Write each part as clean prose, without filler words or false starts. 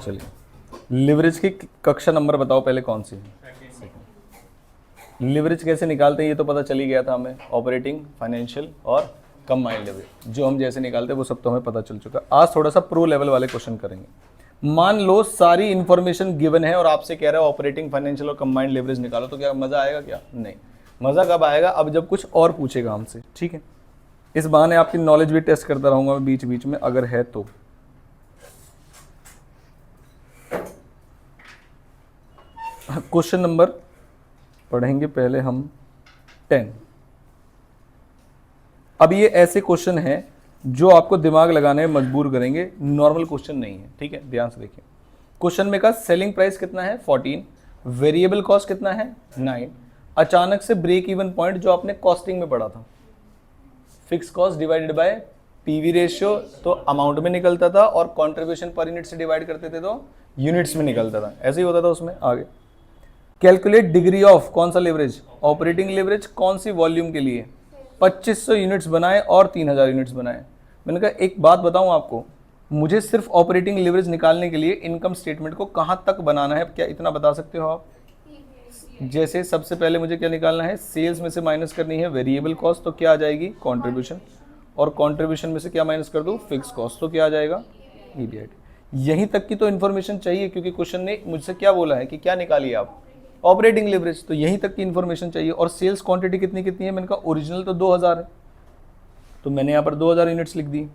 चलिए, लिवरेज की कक्षा नंबर बताओ पहले कौन सी है। लिवरेज कैसे निकालते हैं ये तो पता चल ही गया था हमें, ऑपरेटिंग, फाइनेंशियल और कंबाइंड लिवरेज जो हम जैसे निकालते हैं वो सब तो हमें पता चल चुका। आज थोड़ा सा प्रो लेवल वाले क्वेश्चन करेंगे। मान लो सारी इंफॉर्मेशन गिवन है और आपसे कह रहा है ऑपरेटिंग, फाइनेंशियल और कंबाइंड लिवरेज निकालो, तो क्या मजा आएगा? क्या नहीं, मजा कब आएगा? अब जब कुछ और पूछेगा हमसे, ठीक है। इस बहाने आपकी नॉलेज भी टेस्ट करता रहूंगा मैं बीच बीच में, अगर है तो। क्वेश्चन नंबर पढ़ेंगे पहले हम 10। अब ये ऐसे क्वेश्चन हैं जो आपको दिमाग लगाने में मजबूर करेंगे, नॉर्मल क्वेश्चन नहीं है, ठीक है। ध्यान से देखिए, क्वेश्चन में का सेलिंग प्राइस कितना है 14, वेरिएबल कॉस्ट कितना है 9, अचानक से ब्रेक इवन पॉइंट जो आपने कॉस्टिंग में पढ़ा था, fix cost divided by PV ratio, तो अमाउंट में निकलता था, और कंट्रीब्यूशन पर यूनिट से डिवाइड करते थे तो यूनिट्स में निकलता था, ऐसे ही होता था उसमें। आगे कैलकुलेट डिग्री ऑफ कौन सा लिवरेज, ऑपरेटिंग लिवरेज, कौन सी वॉल्यूम के लिए, 2500 यूनिट्स बनाए और 3000 यूनिट्स बनाए। मैंने कहा एक बात बताऊं आपको, मुझे सिर्फ ऑपरेटिंग लिवरेज निकालने के लिए इनकम स्टेटमेंट को कहां तक बनाना है, क्या इतना बता सकते हो आप? जैसे सबसे पहले मुझे क्या निकालना है, सेल्स में से माइनस करनी है वेरिएबल कॉस्ट, तो क्या आ जाएगी कंट्रीब्यूशन, और कंट्रीब्यूशन में से क्या माइनस कर दूं, फिक्स कॉस्ट, तो क्या आ जाएगा ईबीआईटी। यहीं तक की तो इन्फॉर्मेशन चाहिए, क्योंकि क्वेश्चन ने मुझसे क्या बोला है कि क्या निकालिए आप, ऑपरेटिंग लिवरेज, तो यहीं तक की इन्फॉर्मेशन चाहिए। और सेल्स क्वांटिटी कितनी कितनी है, मैंने कहा ओरिजिनल तो 2000 है, तो मैंने यहाँ पर 2000 यूनिट्स लिख दी।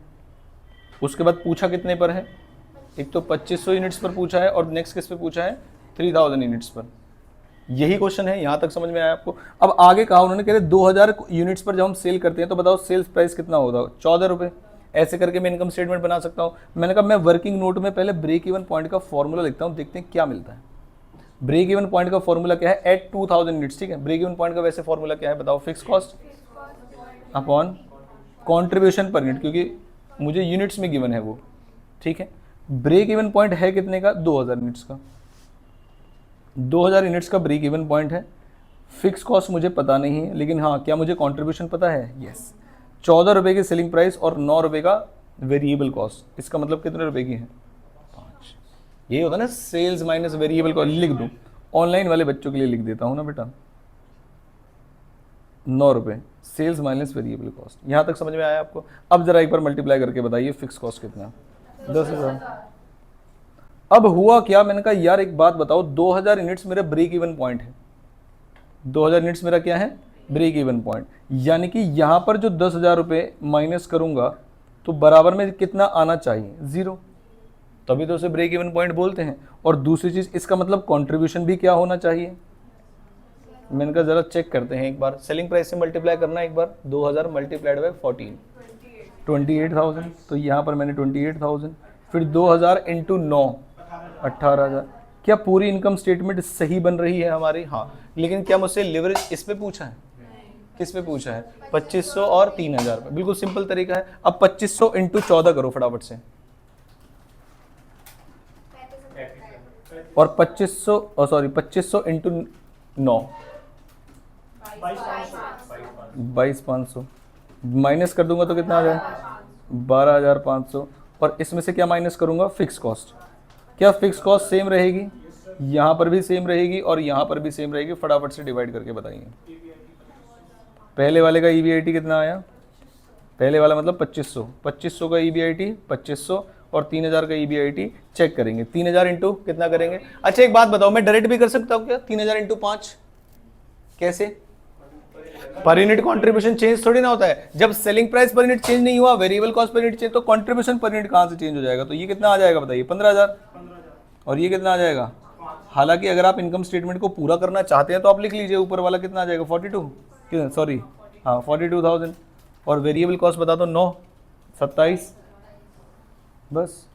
उसके बाद पूछा कितने पर है, एक तो 2500 यूनिट्स पर पूछा है, और नेक्स्ट किस पे पूछा है 3000 यूनिट्स पर। यही क्वेश्चन है, यहाँ तक समझ में आया आपको? अब आगे कहा उन्होंने, कह रहे 2000 यूनिट्स पर जब हम सेल करते हैं तो बताओ सेल्स प्राइस कितना होता है, 14 रुपये। ऐसे करके मैं इनकम स्टेटमेंट बना सकता हूँ। मैंने कहा मैं वर्किंग नोट में पहले ब्रेक इवन पॉइंट का फॉर्मूला लिखता हूँ, देखते हैं क्या मिलता है। ब्रेक इवन पॉइंट का फॉर्मूला क्या है, एट 2000 यूनिट्स, ठीक है। ब्रेक इवन पॉइंट का वैसे फॉर्मूला क्या है बताओ, fix cost upon contribution per unit, क्योंकि मुझे यूनिट्स में गिवन है वो, ठीक है। ब्रेक इवन पॉइंट है कितने का, 2000 यूनिट्स का, 2000 यूनिट्स का ब्रेक इवन पॉइंट है। फिक्स कॉस्ट मुझे पता नहीं है, लेकिन हाँ क्या मुझे कंट्रीब्यूशन पता है, यस। 14 रुपये की सेलिंग प्राइस और 9 रुपये का वेरिएबल कॉस्ट, इसका मतलब कितने रुपए की है, 5। ये होता है ना सेल्स माइनस वेरिएबल कॉस्ट, लिख दूं, ऑनलाइन वाले बच्चों के लिए लिख देता हूं ना बेटा, 9 रुपये सेल्स माइनस वेरिएबल कॉस्ट। यहां तक समझ में आया आपको? अब जरा एक बार मल्टीप्लाई करके बताइए, फिक्स कॉस्ट कितना, 10,000। अब हुआ क्या, मैंने कहा यार एक बात बताओ, 2000 यूनिट्स मेरा ब्रेक इवन पॉइंट है, 2000 यूनिट्स मेरा क्या है, ब्रेक इवन पॉइंट, यानी कि यहां पर जो 10,000 रुपये माइनस करूंगा तो बराबर में कितना आना चाहिए, 0, तभी तो उसे ब्रेक इवन पॉइंट बोलते हैं। और दूसरी चीज, इसका मतलब कंट्रीब्यूशन भी क्या होना चाहिए। मैंने कहा जरा चेक करते हैं एक बार, सेलिंग प्राइस से मल्टीप्लाई करना एक बार, 2000 मल्टीप्लाइड बाय 14, 28,000, तो यहाँ पर मैंने 28,000, फिर 2000 इंटू 9, 18,000। क्या पूरी इनकम स्टेटमेंट सही बन रही है हमारी? हाँ। लेकिन क्या मुझसे लिवरेज इस पे पूछा है, किस पे पूछा है, 2500 और 3000 पे। बिल्कुल सिंपल तरीका है। अब 2500 इंटू 14 करो फटाफट से, और 2500 इंटू 9, 22,500, माइनस कर दूंगा तो कितना आ जाए, 12,500, और इसमें से क्या माइनस करूंगा, फिक्स कॉस्ट। क्या फिक्स कॉस्ट सेम रहेगी, यहाँ पर भी सेम रहेगी और यहाँ पर भी सेम रहेगी, फटाफट से डिवाइड करके बताइए। पहले वाले का ईबीआईटी कितना आया, पहले वाला मतलब 2500 का ईबीआईटी 2500, और 3000 का ईबीआईटी चेक करेंगे, 3000 इंटू कितना करेंगे। अच्छा एक बात बताओ, मैं डायरेक्ट भी कर सकता हूँ क्या, 3000 इंटू 5, कैसे? पर यूनिट कंट्रीब्यूशन चेंज थोड़ी ना होता है, जब selling price per unit change नहीं हुआ, variable cost per unit change, तो कंट्रीब्यूशन पर यूनिट कहां से चेंज हो जाएगा, तो ये कितना आ जाएगा बताइए, 15,000, और ये कितना आ जाएगा। हालांकि अगर आप इनकम स्टेटमेंट को पूरा करना चाहते हैं तो आप लिख लीजिए, ऊपर वाला कितना आ जाएगा 42, सॉरी हाँ 42,000, और वेरिएबल कॉस्ट बता दो 9, 27, बस।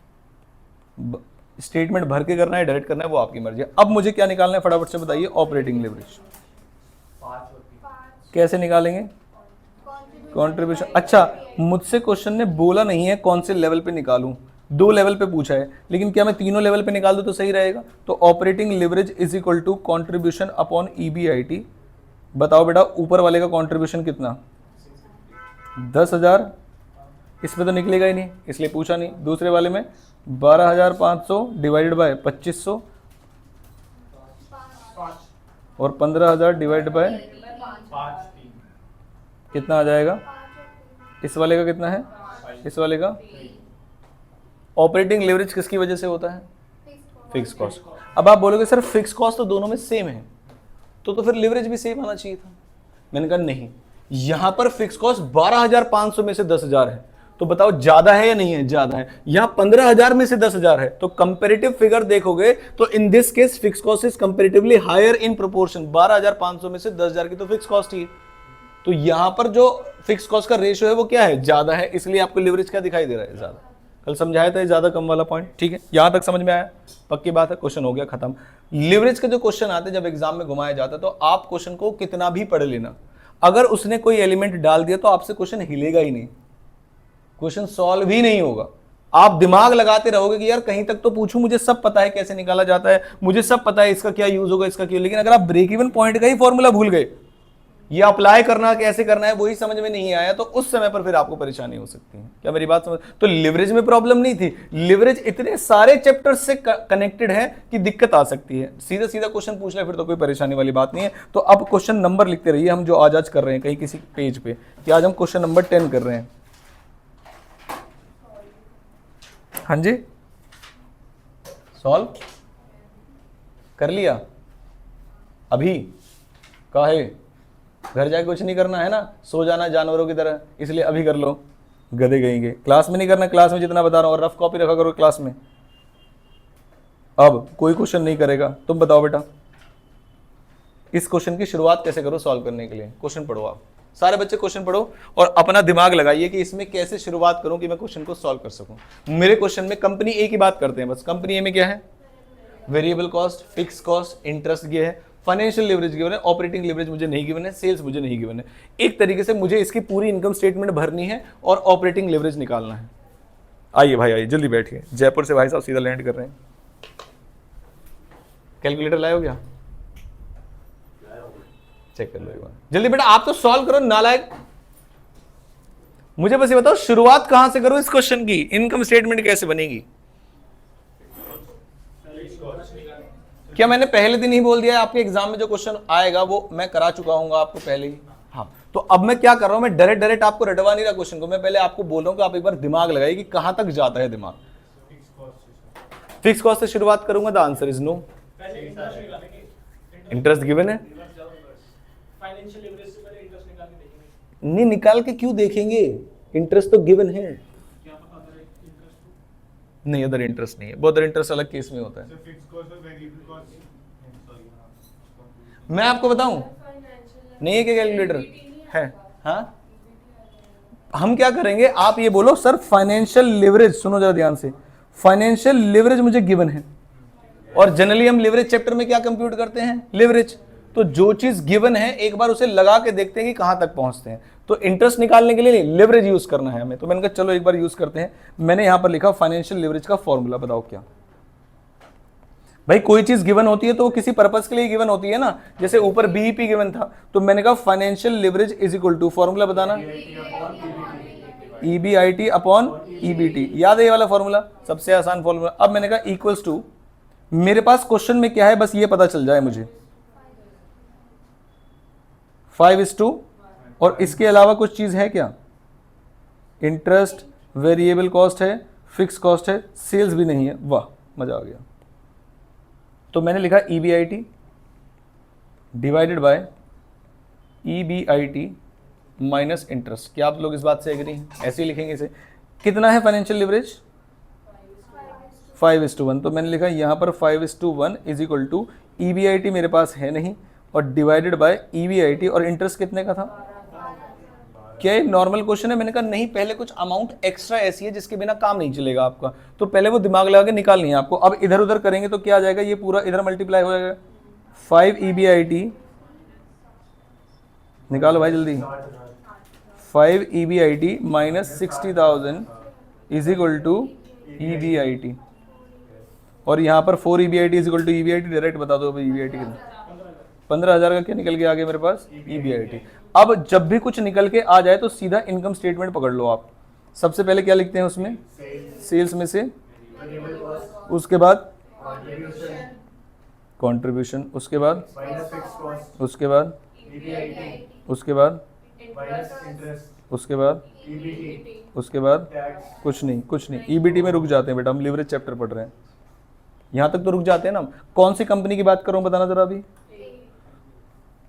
स्टेटमेंट भर के करना है डायरेक्ट करना है वो आपकी मर्जी है। अब मुझे क्या निकालना है फटाफट से बताइए, ऑपरेटिंग लिवरेज कैसे निकालेंगे, कंट्रीब्यूशन। अच्छा मुझसे क्वेश्चन ने बोला नहीं है कौन से लेवल पे निकालूं, 2 लेवल पे पूछा है, लेकिन क्या मैं तीनों लेवल पे निकाल दूं तो सही रहेगा। तो operating leverage is equal to contribution upon EBIT. बताओ बेटा ऊपर वाले का कंट्रीब्यूशन कितना, 10,000, इसमें तो निकलेगा ही नहीं इसलिए पूछा नहीं। दूसरे वाले में 12,500 डिवाइडेड बाय 2500 और 15,000 डिवाइड बाय कितना आ जाएगा? इस वाले का कितना है? इस वाले का ऑपरेटिंग लेवरेज किसकी वजह से होता है? Fix cost. अब आप बोलोगे सर फिक्स कॉस्ट तो दोनों में सेम है, तो फिर लेवरेज भी सेम आना चाहिए था। मैंने कहा नहीं, यहां पर फिक्स कॉस्ट 12,500 में से 10,000 है, तो बताओ ज्यादा है या नहीं है? ज्यादा है। यहां 15,000 में से 10,000 है, तो कंपेरेटिव फिगर देखोगे तो in this case fix cost is comparatively higher in proportion. 12,500 में से 10,000 की तो फिक्स कॉस्ट ही है, तो यहां पर जो फिक्स कॉस्ट का रेशियो है वो क्या है? ज्यादा है, इसलिए आपको लेवरेज क्या दिखाई दे रहा है? ज्यादा। कल समझाया था ज्यादा कम वाला पॉइंट, ठीक है? यहां तक समझ में आया? पक्की बात है, क्वेश्चन हो गया खत्म। लेवरेज के जो क्वेश्चन आते हैं जब एग्जाम में घुमाया जाता है, तो आप क्वेश्चन को कितना भी पढ़ लेना, अगर उसने कोई एलिमेंट डाल दिया तो आपसे क्वेश्चन हिलेगा ही नहीं, क्वेश्चन सॉल्व ही नहीं होगा। आप दिमाग लगाते रहोगे कि यार कहीं तक तो पूछूं, मुझे सब पता है कैसे निकाला जाता है, मुझे सब पता है इसका क्या यूज होगा, इसका क्यों, लेकिन अगर आप ब्रेक इवन पॉइंट का ही फॉर्मूला भूल गए, ये अप्लाई करना कैसे करना है वही समझ में नहीं आया, तो उस समय पर फिर आपको परेशानी हो सकती है। क्या मेरी बात समझ? तो लिवरेज में प्रॉब्लम नहीं थी, लिवरेज इतने सारे चैप्टर्स से कनेक्टेड है कि दिक्कत आ सकती है। सीधा सीधा क्वेश्चन पूछ ले फिर तो कोई परेशानी वाली बात नहीं है। तो अब क्वेश्चन नंबर लिखते रहिए, हम जो आज कर रहे हैं कहीं किसी पेज पे, कि आज हम क्वेश्चन नंबर 10 कर रहे हैं। हाँ जी, सॉल्व कर लिया अभी? काहे? घर जाके कुछ नहीं करना है ना, सो जाना जानवरों की तरह, इसलिए अभी कर लो, गधे कहेंगे। क्लास में नहीं करना, क्लास में जितना बता रहा हूं, और रफ कॉपी रखा करो क्लास में। अब कोई क्वेश्चन नहीं करेगा, तुम बताओ बेटा इस क्वेश्चन की शुरुआत कैसे करो सॉल्व करने के लिए? क्वेश्चन पढ़ो, आप सारे बच्चे क्वेश्चन पढ़ो और अपना दिमाग लगाइए कि इसमें कैसे शुरुआत करूं कि मैं क्वेश्चन को सॉल्व कर सकूं। मेरे क्वेश्चन में कंपनी ए की बात करते हैं बस। कंपनी ए में क्या है? Variable cost, fix cost, interest ये है, फाइनेंशियल लेवरेज गिवन है, ऑपरेटिंग लेवरेज मुझे नहीं गिवन है, सेल्स मुझे नहीं गिवन है। एक तरीके से मुझे इसकी पूरी इनकम स्टेटमेंट भरनी है और ऑपरेटिंग लेवरेज निकालना है। आइए भाई आइए, जल्दी बैठिए। जयपुर से भाई साहब सीधा लैंड कर रहे हैं। कैलकुलेटर लाए हो क्या? चेक कर लो एक बार जल्दी बेटा, आप तो सॉल्व करो नालायक। मुझे बस ये बताओ शुरुआत कहां से करूं इस क्वेश्चन की? इनकम स्टेटमेंट कैसे बनेगी? क्या मैंने पहले दिन ही बोल दिया है आपके एग्जाम में जो क्वेश्चन आएगा वो मैं करा चुका हूं आपको पहले ही? हाँ, तो अब मैं क्या कर रहा हूं, मैं डायरेक्ट आपको रटवा नहीं रहा क्वेश्चन को, मैं पहले आपको बोल रहा हूं कि आप एक बार दिमाग लगाइए कि कहां तक जाता है दिमाग। फिक्स कॉस्ट से शुरुआत करूंगा, the answer is no. Interest given है, नहीं निकाल के क्यों देखेंगे? इंटरेस्ट तो गिवन है। नहीं, अदर इंटरेस्ट नहीं है, वो अदर इंटरेस्ट अलग केस में होता है। मैं आपको बताऊं, नहीं है क्या कैलकुलेटर है? हाँ, हम क्या करेंगे, आप ये बोलो सर फाइनेंशियल लेवरेज, सुनो जरा ध्यान से, फाइनेंशियल लेवरेज मुझे गिवन है, और जनरली हम लेवरेज चैप्टर में क्या कंप्यूट करते हैं? लेवरेज। तो जो चीज गिवन है एक बार उसे लगा के देखते हैं कि कहां तक पहुंचते हैं। तो इंटरेस्ट निकालने के लिए लेवरेज यूज करना है हमें, तो मैंने कहा चलो एक बार यूज करते हैं। मैंने यहां पर लिखा फाइनेंशियल लेवरेज का फॉर्मूला, बताओ क्या? भाई कोई चीज गिवन होती है तो वो किसी पर्पस के लिए गिवन होती है ना, जैसे ऊपर बीईपी गिवन था तो मैंने कहा financial leverage is equal to, formula बताना, ईबीआईटी अपॉन ईबीटी। याद है ये वाला फॉर्मूला? सबसे आसान फॉर्मूला। अब मैंने कहा इक्वल्स टू, मेरे पास क्वेश्चन में क्या है बस ये पता चल जाए मुझे, 5:2, और इसके अलावा कुछ चीज है क्या? इंटरेस्ट, वेरिएबल कॉस्ट है, फिक्स कॉस्ट है, सेल्स भी नहीं है। वाह मजा आ गया। तो मैंने लिखा EBIT divided by EBIT minus interest. क्या आप लोग इस बात से एग्री हैं? ऐसे ही लिखेंगे इसे। कितना है फाइनेंशियल लिवरेज? 5:1। तो मैंने लिखा यहाँ पर 5:1 इज इक्वल टू ईबीआईटी मेरे पास है नहीं, और डिवाइडेड बाय ईबीआईटी, और इंटरेस्ट कितने का था? क्या ये नॉर्मल क्वेश्चन है? मैंने कहा नहीं, पहले कुछ अमाउंट एक्स्ट्रा ऐसी है जिसके बिना काम नहीं चलेगा आपका, तो पहले वो दिमाग लगा के निकालनी है आपको। अब इधर उधर करेंगे तो क्या आ जाएगा, ये पूरा इधर मल्टीप्लाई हो जाएगा। 5 ईबीआईटी निकालो भाई जल्दी, 5 EBIT minus 60,000 is equal to EBIT, और यहाँ पर 4 EBIT is equal to EBIT. Direct बता दो भाई ईबीआईटी कितना? 15,000 का क्या निकल के आ गया मेरे पास? ईबीआईटी। अब जब भी कुछ निकल के आ जाए तो सीधा इनकम स्टेटमेंट पकड़ लो आप। सबसे पहले क्या लिखते हैं उसमें? सेल्स में से उसके बाद कंट्रीब्यूशन, उसके बाद उसके बाद उसके बाद उसके बाद उसके बाद कुछ नहीं, कुछ नहीं। ईबीटी में रुक जाते हैं बेटा, हम लिवरेज चैप्टर पढ़ रहे हैं, यहां तक तो रुक जाते हैं ना। कौन सी कंपनी की बात करूं बताना जरा। अभी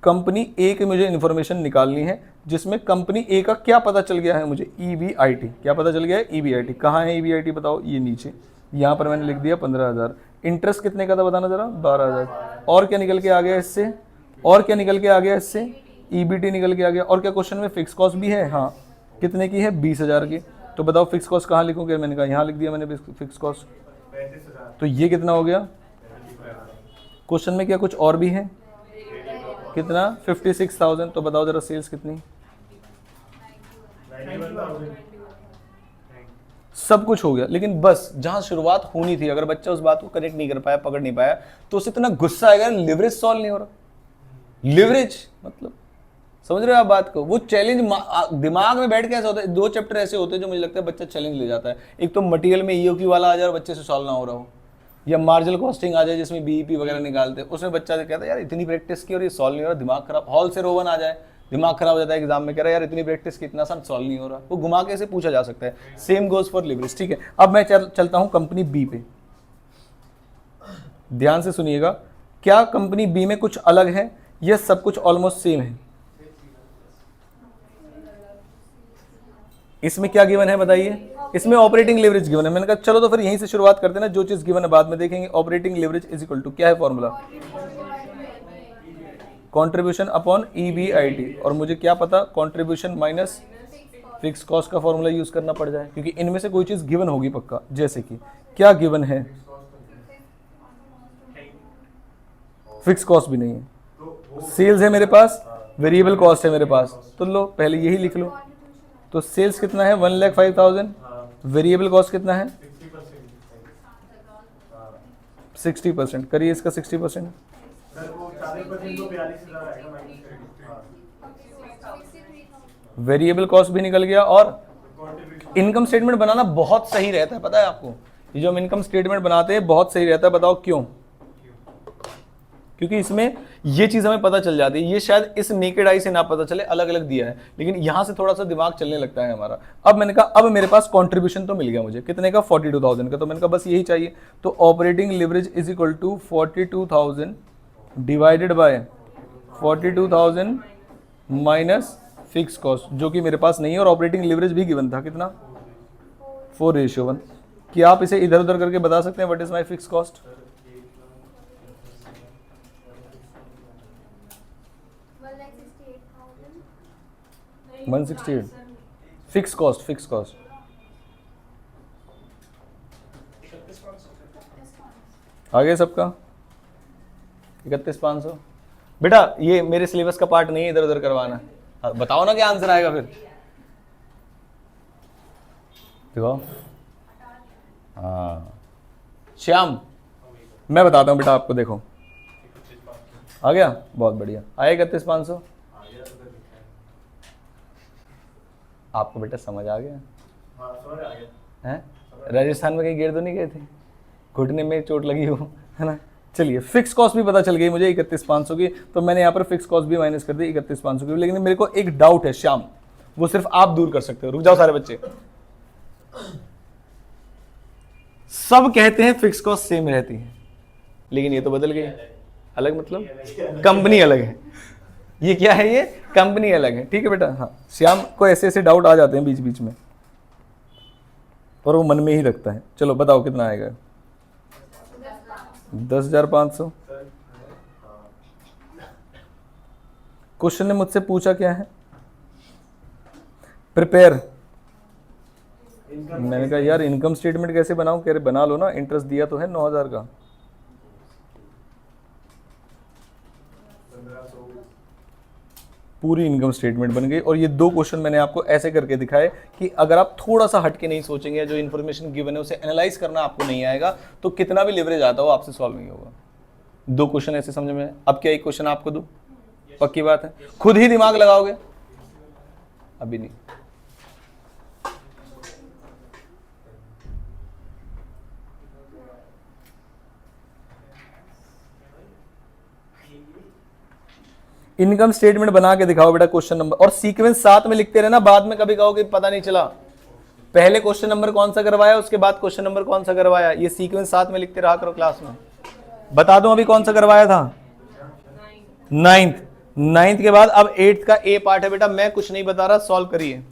कंपनी ए की मुझे इंफॉर्मेशन निकालनी है, जिसमें कंपनी ए का क्या पता चल गया है मुझे, ईबीआईटी। क्या पता चल गया है? ईबीआईटी। कहाँ है ईबीआईटी बताओ? ये नीचे, यहाँ पर मैंने लिख दिया 15,000। इंटरेस्ट कितने का था बताना जरा? 12,000। और क्या निकल के आ गया इससे? और क्या निकल के आ गया इससे? ईबीटी निकल के आ गया। और क्या क्वेश्चन में फिक्स कॉस्ट भी है? हाँ। कितने की है? 20,000 की। तो बताओ फिक्स कॉस्ट कहाँ लिखोगे? मैंने कहा यहाँ लिख दिया मैंने फिक्स कॉस्ट। तो ये कितना हो गया? क्वेश्चन में क्या कुछ और भी है? कितना? 56,000। तो बताओ जरा सेल्स कितनी? सब कुछ हो गया, लेकिन बस जहां शुरुआत होनी थी, अगर बच्चा उस बात को कनेक्ट नहीं कर पाया, पकड़ नहीं पाया, तो उसे इतना गुस्सा आएगा, लिवरेज सॉल्व नहीं हो रहा। लिवरेज मतलब, समझ रहे हो आप बात को? वो चैलेंज दिमाग में बैठ के ऐसा होता है। दो चैप्टर ऐसे होते हैं जो मुझे लगता है बच्चा चैलेंज ले जाता है। एक तो मटेरियल में ईओक्यू वाला आ जाए और बच्चे से सॉल्व ना हो रहा हो, या मार्जिनल कॉस्टिंग आ जाए जिसमें बीईपी वगैरह निकालते हैं, उसमें बच्चा कहता है यार इतनी प्रैक्टिस की और ये सॉल्व नहीं हो रहा, दिमाग खराब। हॉल से रोवन आ जाए, दिमाग खराब हो जाता है एग्जाम में, कह रहा है यार इतनी प्रैक्टिस की, इतना आसान सॉल्व नहीं हो रहा। वो घुमा के से पूछा जा सकता है। Same goes for leverage. ठीक है, अब मैं चलता हूं कंपनी बी पे। ध्यान से सुनिएगा, क्या कंपनी बी में कुछ अलग है या सब कुछ ऑलमोस्ट सेम है? इसमें क्या गिवन है बताइए? इसमें ऑपरेटिंग लेवरेज गिवन है। मैंने कहा चलो तो फिर यहीं से शुरुआत करते हैं ना, जो चीज गिवन है बाद में देखेंगे। Operating leverage is equal to क्या है फॉर्मूला? Contribution upon EBIT. और मुझे क्या पता, कंट्रीब्यूशन माइनस फिक्स कॉस्ट का फॉर्मूला यूज करना पड़ जाए, क्योंकि इनमें से कोई चीज गिवन होगी पक्का। जैसे कि क्या गिवन है? फिक्स कॉस्ट भी नहीं है। सेल्स है मेरे पास, वेरिएबल कॉस्ट है मेरे पास, तो लो पहले यही लिख लो। तो सेल्स कितना है? 1,05,000। वेरिएबल कॉस्ट कितना है? 60%। करिए इसका 60%। वेरिएबल कॉस्ट भी निकल गया। और इनकम स्टेटमेंट बनाना बहुत सही रहता है, पता है आपको? ये जो हम इनकम स्टेटमेंट बनाते हैं बहुत सही रहता है। बताओ क्यों? क्योंकि इसमें ये चीज हमें पता चल जाती है। ये शायद इस नेकेड आई से ना पता चले, अलग अलग दिया है, लेकिन यहां से थोड़ा सा दिमाग चलने लगता है हमारा। अब मैंने कहा अब मेरे पास कंट्रीब्यूशन तो मिल गया मुझे, कितने का? 42,000 का। तो मैंने कहा बस यही चाहिए। तो operating leverage is equal to 42,000 divided by 42,000 minus fix cost, जो कि मेरे पास नहीं है। और ऑपरेटिंग लिवरेज भी गिवन था, कितना? 4:1। क्या आप इसे इधर उधर करके बता सकते हैं what is my fix cost? 168। Fix cost, fix cost आ गया सबका? 31,500। बेटा ये मेरे सिलेबस का पार्ट नहीं है इधर उधर करवाना। बताओ ना क्या आंसर आएगा फिर। देखो हाँ श्याम, मैं बताता हूँ बेटा आपको। देखो आ गया, बहुत बढ़िया। आया 31,500 आपको बेटा? समझ आ गया? हैं? राजस्थान में कहीं गिर तो नहीं गए थे? घुटने में चोट लगी हो, है ना? चलिए फिक्स कॉस्ट भी पता चल गई मुझे 31,500 की, तो मैंने यहाँ पर फिक्स कॉस्ट भी माइनस कर दी 31,500 की। लेकिन मेरे को एक डाउट है श्याम, वो सिर्फ आप दूर कर सकते हो। रुक जाओ सारे बच्चे। सब कहते हैं फिक्स कॉस्ट सेम रहती है, लेकिन ये तो बदल गई। अलग मतलब कंपनी अलग है। ये क्या है? ये कंपनी अलग है। ठीक है बेटा? हाँ श्याम को ऐसे ऐसे डाउट आ जाते हैं बीच बीच में, और वो मन में ही रखता है। चलो बताओ कितना आएगा? 10,500। क्वेश्चन ने मुझसे पूछा क्या है? प्रिपेयर। मैंने कहा यार इनकम स्टेटमेंट कैसे बनाऊं? कह रहे बना लो ना, इंटरेस्ट दिया तो है 9,000 का। पूरी इनकम स्टेटमेंट बन गई। और ये दो क्वेश्चन मैंने आपको ऐसे करके दिखाए कि अगर आप थोड़ा सा हटके नहीं सोचेंगे, जो इन्फॉर्मेशन गिवन है उसे एनालाइज करना आपको नहीं आएगा, तो कितना भी लिवरेज आता हो आपसे सॉल्व नहीं होगा। दो क्वेश्चन ऐसे समझ में। अब क्या एक क्वेश्चन आपको दूं? पक्की बात है? खुद ही दिमाग लगाओगे? अभी नहीं। इनकम स्टेटमेंट बना के दिखाओ बेटा क्वेश्चन नंबर, और सीक्वेंस साथ में लिखते रहना, बाद में कभी कहो कि पता नहीं चला पहले क्वेश्चन नंबर कौन सा करवाया उसके बाद क्वेश्चन नंबर कौन सा करवाया, ये सीक्वेंस साथ में लिखते रहा करो क्लास में। बता दूं अभी कौन सा करवाया था, नाइन्थ के बाद अब 8th का ए पार्ट है बेटा, मैं कुछ नहीं बता रहा, सॉल्व करिए।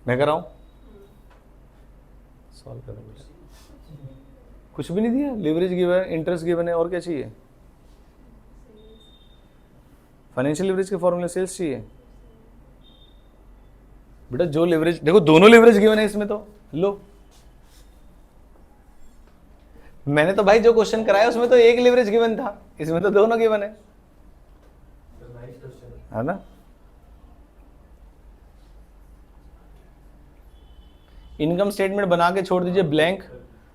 मैं कर रहा हूं, सॉल्व कर रहा, कुछ भी नहीं दिया, लिवरेज गिवन है, इंटरेस्ट गिवन है, और क्या चाहिए, फाइनेंशियल लिवरेज के फॉर्मूले, सेल्स चाहिए बेटा। जो लिवरेज देखो, दोनों लिवरेज गिवन है इसमें, तो लो, मैंने तो भाई जो क्वेश्चन कराया उसमें तो एक लिवरेज गिवन था, इसमें तो दोनों गिवन है ना। इनकम स्टेटमेंट बना के छोड़ दीजिए ब्लैंक,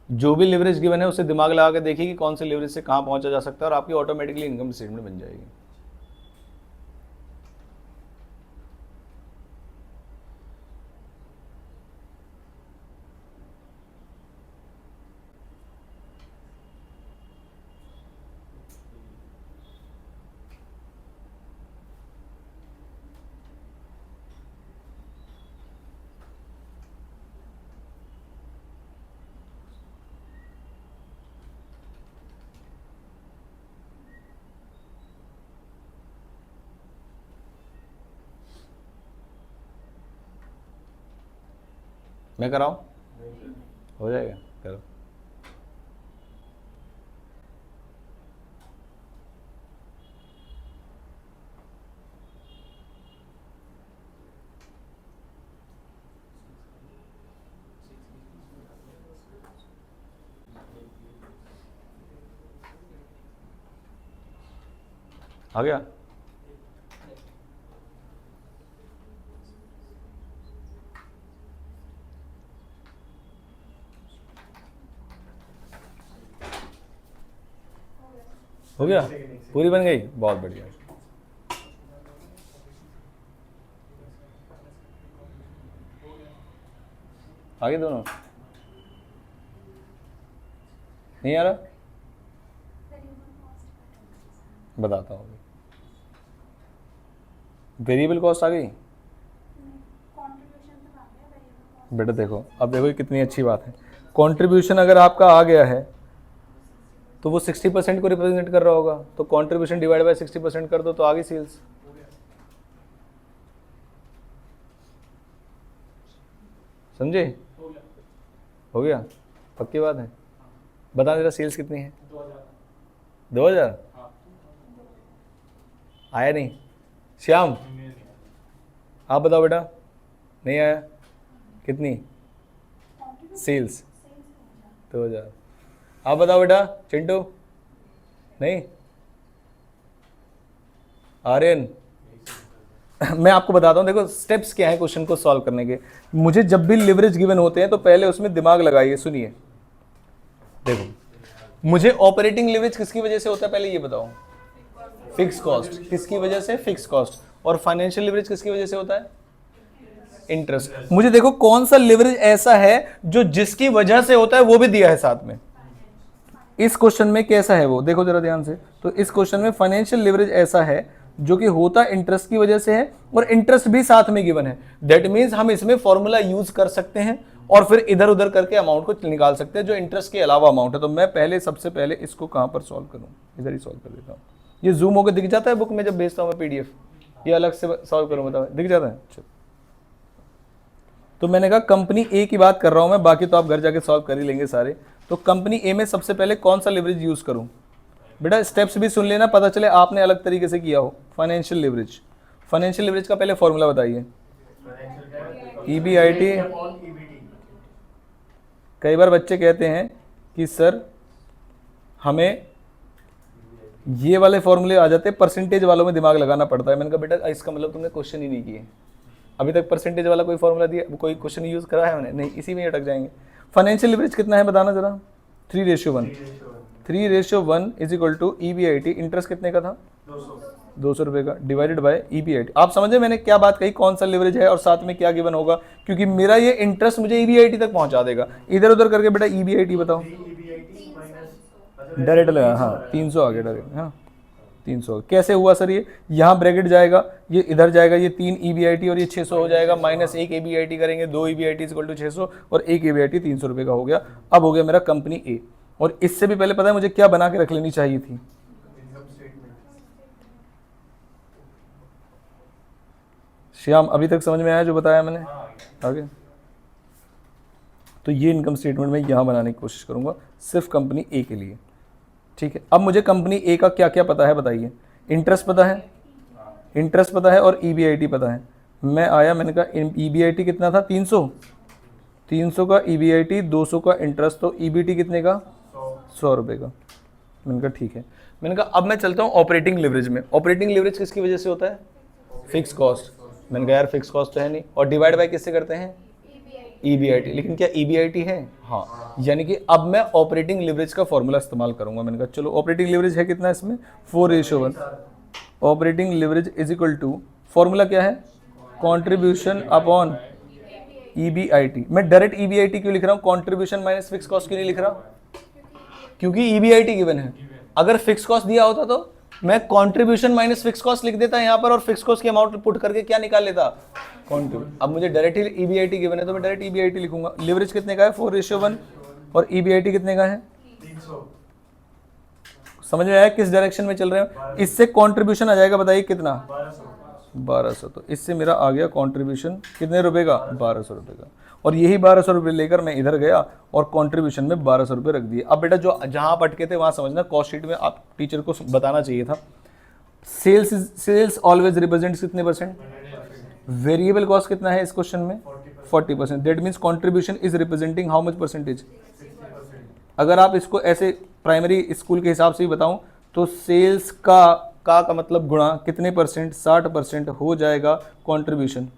जो भी लिवरेज गिवन है उससे दिमाग लगा के देखिए कि कौन से लिवरेज से कहां पहुंचा जा सकता है, और आपकी ऑटोमेटिकली इनकम स्टेटमेंट बन जाएगी। मैं कराऊं, हो जाएगा, करो। आ गया, हो गया, पूरी बन गई, बहुत बढ़िया। आगे दोनों नहीं आ रहा, बताता हूँ। वेरिएबल कॉस्ट आ गई बेटा, देखो अब देखो ये कितनी अच्छी बात है। कंट्रीब्यूशन अगर आपका आ गया है तो वो 60% को रिप्रेजेंट कर रहा होगा, तो कंट्रीब्यूशन डिवाइड बाय 60% कर दो तो आ गई सेल्स। समझे, हो गया, पक्की बात है। बता मेरा सेल्स कितनी है, 2000 आया नहीं, श्याम आप बताओ बेटा, नहीं आया, कितनी सेल्स 2000। आप बताओ बेटा, चिंटू नहीं, आर्यन मैं आपको बताता हूं, देखो स्टेप्स क्या है क्वेश्चन को सॉल्व करने के। मुझे जब भी लिवरेज गिवन होते हैं तो पहले उसमें दिमाग लगाइए, सुनिए। देखो मुझे ऑपरेटिंग लिवरेज किसकी वजह से होता है पहले ये बताओ, फिक्स कॉस्ट किसकी वजह से, फिक्स कॉस्ट। और फाइनेंशियल लिवरेज किसकी वजह से होता है, इंटरेस्ट। मुझे देखो कौन सा लिवरेज ऐसा है जो जिसकी वजह से होता है वो भी दिया है साथ में। इस क्वेश्चन में कैसा है वो देखो जरा ध्यान से। तो इस क्वेश्चन में फाइनेंशियल लिवरेज ऐसा है जो कि होता इंटरेस्ट की वजह से है और इंटरेस्ट भी साथ में गिवन है। दैट मींस हम इसमें फॉर्मूला यूज कर सकते हैं और फिर इधर उधर करके अमाउंट को निकाल सकते हैं जो इंटरेस्ट के अलावा अमाउंट है। तो मैं पहले सबसे पहले इसको कहां पर सॉल्व करूं, इधर ही सॉल्व कर देता हूं। ये जूम होकर दिख जाता है बुक में जब भेजता हूं मैं पीडीएफ, ये अलग से सॉल्व करूं, बताओ दिख जाता है। तो मैंने कहा कंपनी ए की बात कर रहा हूं मैं, बाकी तो आप घर जाके सॉल्व कर ही लेंगे सारे। तो कंपनी ए में सबसे पहले कौन सा लिवरेज यूज करूं, बेटा स्टेप्स भी सुन लेना, पता चले आपने अलग तरीके से किया हो। फाइनेंशियल लिवरेज, फाइनेंशियल लिवरेज का पहले फॉर्मूला बताइए। EBIT। कई बार बच्चे कहते हैं कि सर हमें ये वाले फॉर्मूले आ जाते हैं, परसेंटेज वालों में दिमाग लगाना पड़ता है। मैंने कहा बेटा इसका मतलब तुमने क्वेश्चन ही नहीं किए, अभी तक परसेंटेज वाला कोई फॉर्मूला दिया, कोई क्वेश्चन यूज करा है मैंने नहीं, इसी में अटक जाएंगे। फाइनेंशियल लिवरेज कितना है बताना जरा। 3:1। 3:1 is equal to EBIT। Interest कितने का था? 200 रुपये का, डिवाइडेड बाय EBIT। आप समझे मैंने क्या बात कही, कौन सा लिवरेज है और साथ में क्या गिवन होगा, क्योंकि मेरा ये इंटरेस्ट मुझे EBIT तक पहुंचा देगा। इधर उधर करके बेटा EBIT बताओ, डायरेक्ट लगा। हाँ 300 आ गया डायरेक्ट। हाँ 300 कैसे हुआ सर? ये यहाँ ब्रैकेट जाएगा, ये इधर जाएगा, ये 3 EBIT और ये 600 हो जाएगा, माइनस 1 EBIT करेंगे, 2 EBIT इक्वल टू 600 और 1 EBIT 300 रुपये का हो गया। अब हो गया मेरा कंपनी ए। और इससे भी पहले पता है मुझे क्या बना के रख लेनी चाहिए थी? श्याम अभी तक समझ में आया जो बताया मैंने? आगे तो ये इनकम स्टेटमेंट मैं यहाँ बनाने की कोशिश करूँगा सिर्फ कंपनी ए के लिए। ठीक है, अब मुझे कंपनी ए का क्या क्या पता है बताइए। इंटरेस्ट पता है, इंटरेस्ट पता है और EBIT पता है। मैं आया, मैंने कहा EBIT कितना था? 300। 300 का EBIT, 200 का इंटरेस्ट, तो EBT कितने का? 100 रुपये का। मैंने कहा ठीक है। मैंने कहा अब मैं चलता हूँ ऑपरेटिंग लिवरेज में। ऑपरेटिंग लिवरेज किसकी वजह से होता है? Fix cost. मैंने कहा यार फिक्स कॉस्ट तो है नहीं, और डिवाइड बाय किससे करते हैं? EBIT। लेकिन क्या EBIT है? हाँ, यानी कि अब मैं ऑपरेटिंग लिवरेज का फॉर्मूला इस्तेमाल करूंगा। मैंने कहा चलो ऑपरेटिंग लिवरेज है कितना इसमें? 4:1। Operating leverage is equal to, formula क्या है? Contribution upon EBIT। मैं डायरेक्ट EBIT क्यों लिख रहा हूँ, कॉन्ट्रीब्यूशन माइनस फिक्स कॉस्ट क्यों नहीं लिख रहा? क्योंकि EBIT गिवन है। अगर फिक्स कॉस्ट दिया होता तो मैं कंट्रीब्यूशन माइनस फिक्स कॉस्ट लिख देता यहाँ पर और फिक्स कॉस्ट की अमाउंट पुट करके क्या निकाल लेता? कंट्रीब्यूशन। अब मुझे डायरेक्ट ही EBIT गिवन है तो मैं डायरेक्ट EBIT लिखूंगा। लिवरेज कितने का है? 4:1 और EBIT कितने का है? 300। समझ में आया किस डायरेक्शन में चल रहे हैं? इससे कंट्रीब्यूशन आ जाएगा, बताइए कितना? 1200। तो इससे मेरा आ गया कंट्रीब्यूशन कितने रुपए का? 1200 रुपये का। और यही 1200 रुपये लेकर मैं इधर गया और कंट्रीब्यूशन में 1200 रुपये रख दिए। अब बेटा जो जहां आप अटके थे वहां समझना, कॉस्ट शीट में आप टीचर को बताना चाहिए था। सेल्स ऑलवेज रिप्रेजेंट्स कितने परसेंट? वेरिएबल कॉस्ट कितना है इस क्वेश्चन में? 40%। That means contribution is representing how much percentage? अगर आप इसको ऐसे प्राइमरी स्कूल के हिसाब से भी बताऊं तो सेल्स का मतलब गुणा कितने परसेंट? 60% हो जाएगा कंट्रीब्यूशन।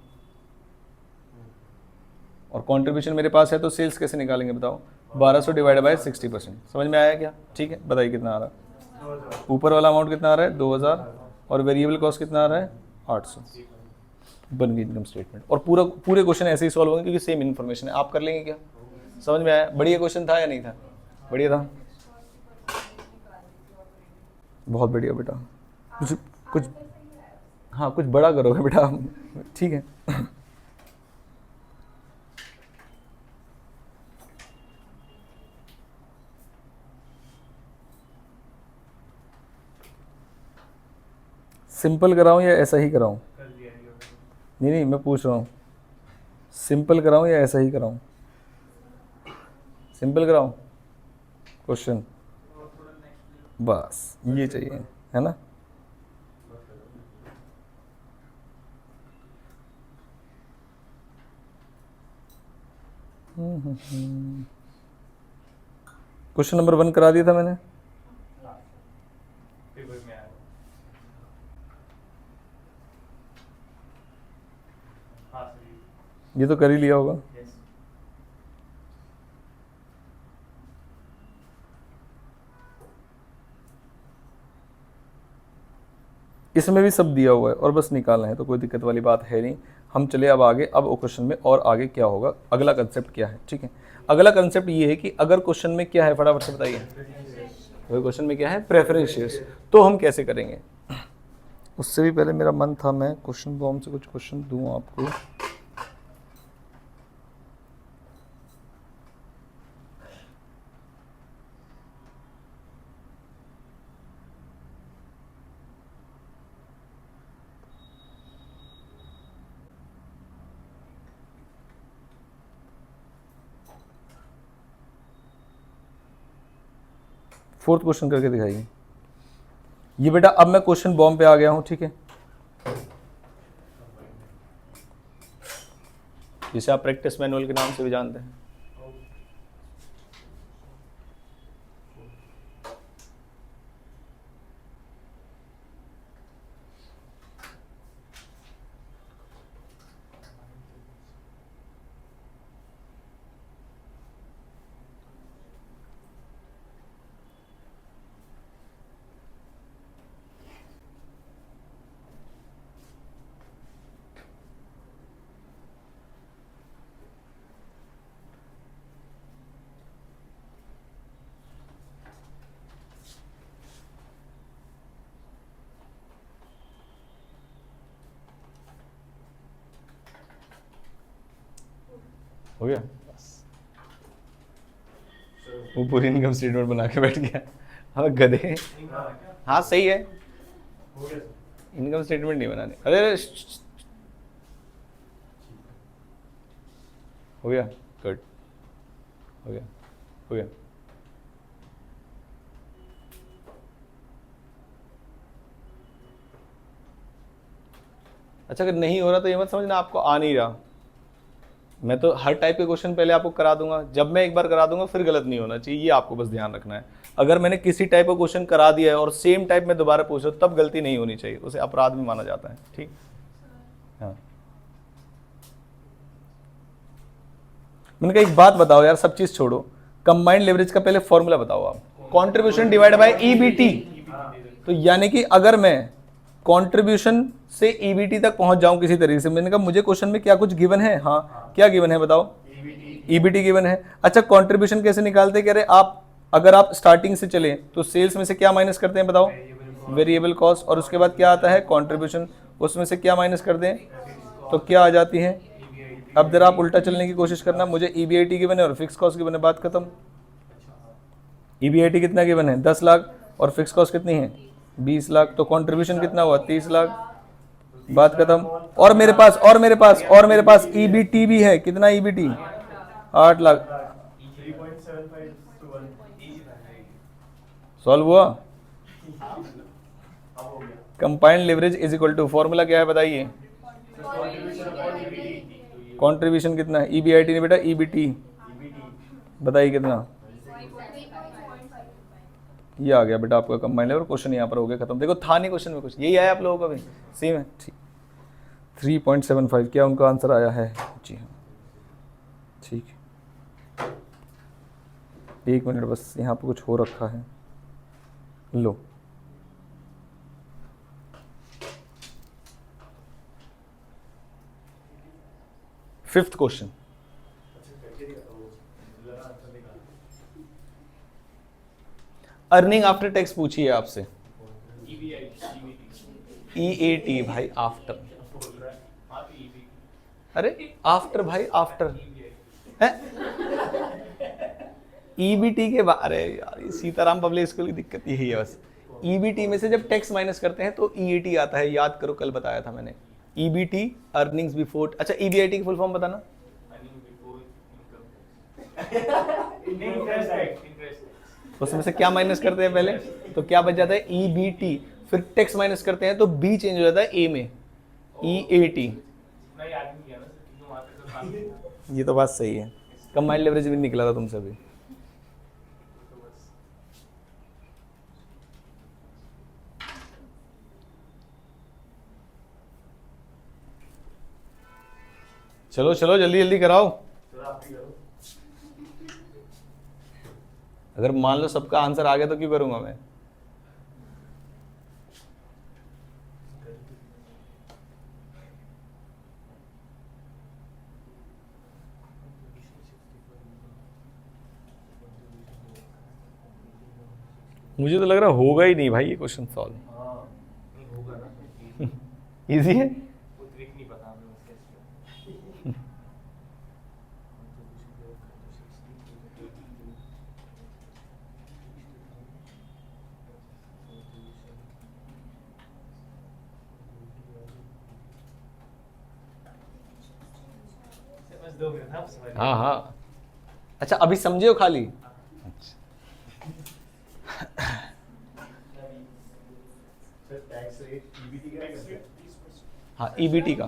और कंट्रीब्यूशन मेरे पास है तो सेल्स कैसे निकालेंगे बताओ? 1200 डिवाइड बाय 60%। समझ में आया क्या? ठीक है, बताइए कितना आ रहा है? ऊपर वाला अमाउंट कितना आ रहा है? 2000 और वेरिएबल कॉस्ट कितना आ रहा है? 800। बन गई इनकम स्टेटमेंट। और पूरे क्वेश्चन ऐसे ही सॉल्व होंगे क्योंकि सेम इन्फॉर्मेशन है। आप कर लेंगे क्या? समझ में आया? बढ़िया क्वेश्चन था या नहीं था? बढ़िया था, बहुत बढ़िया बेटा। कुछ हाँ कुछ बड़ा करोगे बेटा, ठीक है। सिंपल कराऊं या ऐसा ही कराऊं? नहीं मैं पूछ रहा हूँ सिंपल कराऊं या ऐसा ही कराऊं? सिंपल कराऊं क्वेश्चन, बस ये चाहिए है ना। क्वेश्चन नंबर 1 करा दिया था मैंने। ये तो कर ही लिया होगा। इसमें भी सब दिया हुआ है और बस निकालना है, तो कोई दिक्कत वाली बात है नहीं। हम चले अब आगे। अब वो क्वेश्चन में और आगे क्या होगा, अगला कंसेप्ट क्या है? ठीक है, अगला कंसेप्ट ये है कि अगर क्वेश्चन में क्या है, फटाफट से बताइए। क्वेश्चन में क्या है? Preference shares. तो हम कैसे करेंगे? उससे भी पहले मेरा मन था मैं क्वेश्चन बॉम्ब से कुछ क्वेश्चन दूं आपको। फोर्थ क्वेश्चन करके दिखाइए। ये बेटा अब मैं क्वेश्चन बॉम्ब पे आ गया हूं, ठीक है। जिसे आप प्रैक्टिस मैनुअल के नाम से भी जानते हैं। हो गया, वो पूरी इनकम स्टेटमेंट बना के बैठ गया। हाँ गधे, हाँ सही है, इनकम स्टेटमेंट नहीं बनाने। अरे हो गया, गुड, हो गया, हो गया। अच्छा, अगर नहीं हो रहा तो ये मत समझना आपको आ नहीं रहा। मैं तो हर टाइप के क्वेश्चन पहले आपको करा दूंगा, जब मैं एक बार करा दूंगा फिर गलत नहीं होना चाहिए, ये आपको बस ध्यान रखना है। अगर मैंने किसी टाइप का क्वेश्चन करा दिया है और सेम टाइप में दोबारा पूछो तब गलती नहीं होनी चाहिए, उसे अपराध में माना जाता है। ठीक, हाँ। मैंने कहा एक बात बताओ यार, सब चीज छोड़ो, कंबाइंड लेवरेज का पहले फॉर्मूला बताओ आप। Contribution divide by EBT. तो यानी कि अगर मैं कंट्रीब्यूशन से ईबीटी तक पहुंच जाऊं किसी तरीके से, मैंने कहा मुझे क्वेश्चन में क्या कुछ गिवन है, हाँ क्या गिवन है बताओ, ईबीटी गिवन है। अच्छा, कंट्रीब्यूशन कैसे निकालते हैं, कह रहे आप अगर आप स्टार्टिंग से चले तो सेल्स में से क्या माइनस करते हैं बताओ, वेरिएबल कॉस्ट, और उसके बाद क्या आता है कंट्रीब्यूशन, उसमें से क्या माइनस कर दें तो क्या आ जाती है। अब जरा आप उल्टा चलने की कोशिश करना, मुझे ईबीआईटी गिवन है और फिक्स कॉस्ट गिवन है, बात खत्म। ईबीआईटी कितना गिवन है 10 लाख और फिक्स कॉस्ट कितनी है 20 लाख, तो कंट्रीब्यूशन कितना हुआ 30 लाख, बात खत्म। और मेरे पास ईबीटी भी है, कितना ईबीटी 8 लाख। सॉल्व हुआ। Combined leverage is equal to, formula क्या है बताइए, कंट्रीब्यूशन कितना है, ईबीआईटी नहीं बेटा ईबीटी, बताइए कितना, ये आ गया बेटा आपका कंबाइंड लेवल। क्वेश्चन यहाँ पर हो गया खत्म। देखो था नहीं क्वेश्चन में कुछ, यही आया आप लोगों का भी सेम है। ठीक, 3.75 क्या उनका आंसर आया है, जी हाँ ठीक है। 1 मिनट बस, यहाँ पर कुछ हो रखा है, लो fifth question. Earning after tax पूछी है आपसे, ईएटी भाई आफ्टर, अरे आफ्टर भाई आफ्टर है ईबीटी के बाद। अरे यार सीताराम पब्लिक स्कूल की दिक्कत यही है बस, ईबीटी में से जब टैक्स माइनस करते हैं तो ईएटी आता है, याद करो कल बताया था मैंने। ईबीटी अर्निंग्स बिफोर, अच्छा ईबीआईटी की फुल फॉर्म बताना, उसमें से क्या माइनस करते हैं पहले, तो क्या बच जाता है ईबीटी, फिर टैक्स माइनस करते हैं तो बी चेंज हो जाता है ए में, ईएटी। ये तो बात सही है, कंबाइंड लेवरेज भी निकला था तुमसे भी। चलो चलो जल्दी जल्दी कराओ। अगर मान लो सबका आंसर आ गया तो क्यों करूंगा मैं। मुझे तो लग रहा होगा ही नहीं भाई ये क्वेश्चन सॉल्व। इजी है, हाँ हाँ। अच्छा अभी समझे हो खाली, हाँ ईबीटी का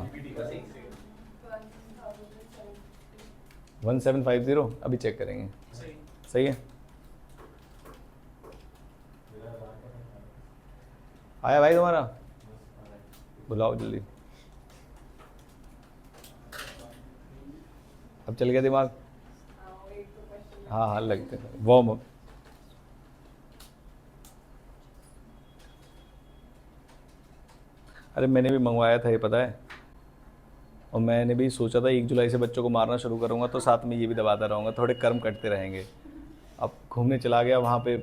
1750 अभी चेक करेंगे। सही है। आया भाई तुम्हारा, बुलाओ जल्दी। अब चल गया दिमाग। हाँ हाँ लगते हैं वार्म अप। अरे मैंने भी मंगवाया था ये, पता है, और मैंने भी सोचा था 1 जुलाई से बच्चों को मारना शुरू करूँगा तो साथ में ये भी दबाता रहूँगा, थोड़े कर्म कटते रहेंगे। अब घूमने चला गया वहाँ पे,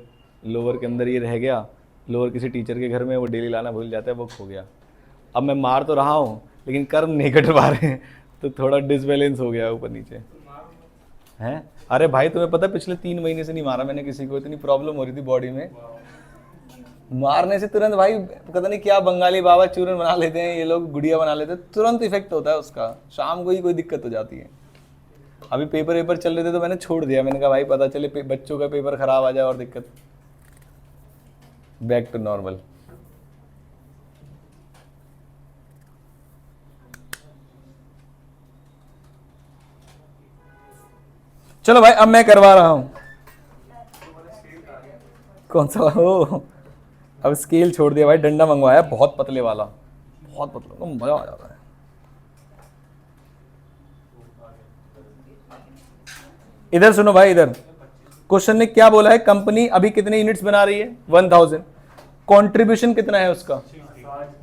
लोअर के अंदर ये रह गया, लोअर किसी टीचर के घर में, वो डेली लाना भूल जाता है, वो खो गया। अब मैं मार तो रहा हूँ लेकिन कर्म नहीं कट पा रहे हैं, तो थोड़ा डिसबैलेंस हो गया ऊपर नीचे हैं। अरे भाई तुम्हें पता है पिछले 3 महीने से नहीं मारा मैंने किसी को, इतनी प्रॉब्लम हो रही थी बॉडी में। मारने से तुरंत भाई पता नहीं क्या बंगाली बाबा चूरन बना लेते हैं ये लोग, गुड़िया बना लेते हैं, तुरंत इफेक्ट होता है उसका, शाम को ही कोई दिक्कत हो जाती है। अभी पेपर वेपर चल रहे थे तो मैंने छोड़ दिया, मैंने कहा भाई पता चले बच्चों का पेपर खराब आ जाए और दिक्कत। Back to normal. चलो भाई अब मैं करवा रहा हूं। कौन सा हो? अब स्केल छोड़ दिया भाई, डंडा मंगवाया बहुत पतले वाला, बहुत पतला, तो मजा आ जाता है। इधर सुनो भाई, इधर क्वेश्चन ने क्या बोला है, कंपनी अभी कितने यूनिट्स बना रही है? 1000। कंट्रीब्यूशन कितना है उसका?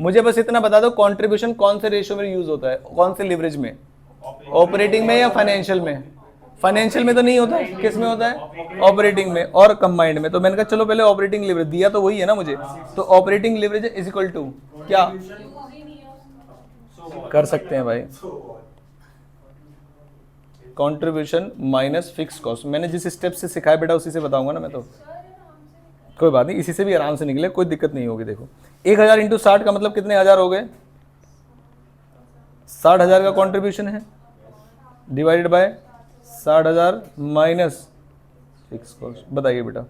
मुझे बस इतना बता दो, कंट्रीब्यूशन कौन से रेशियो में यूज होता है, कौन से लिवरेज में? ऑपरेटिंग में या फाइनेंशियल में? फाइनेंशियल में तो नहीं होता, किस में होता है? ऑपरेटिंग में और कंबाइंड में। तो मैंने कहा चलो पहले ऑपरेटिंग लिवरेज, दिया तो वही है ना मुझे, तो operating leverage is equal to क्या कर सकते हैं भाई? Contribution minus fix cost. मैंने जिस स्टेप से सिखाया बेटा उसी से बताऊंगा ना मैं, तो कोई बात नहीं, इसी से भी आराम से निकले, कोई दिक्कत नहीं होगी। देखो 1000 इंटू 60 का मतलब कितने हजार हो गए? 60,000 का कंट्रीब्यूशन है, divided by 60,000 minus fix cost. बताइए बेटा।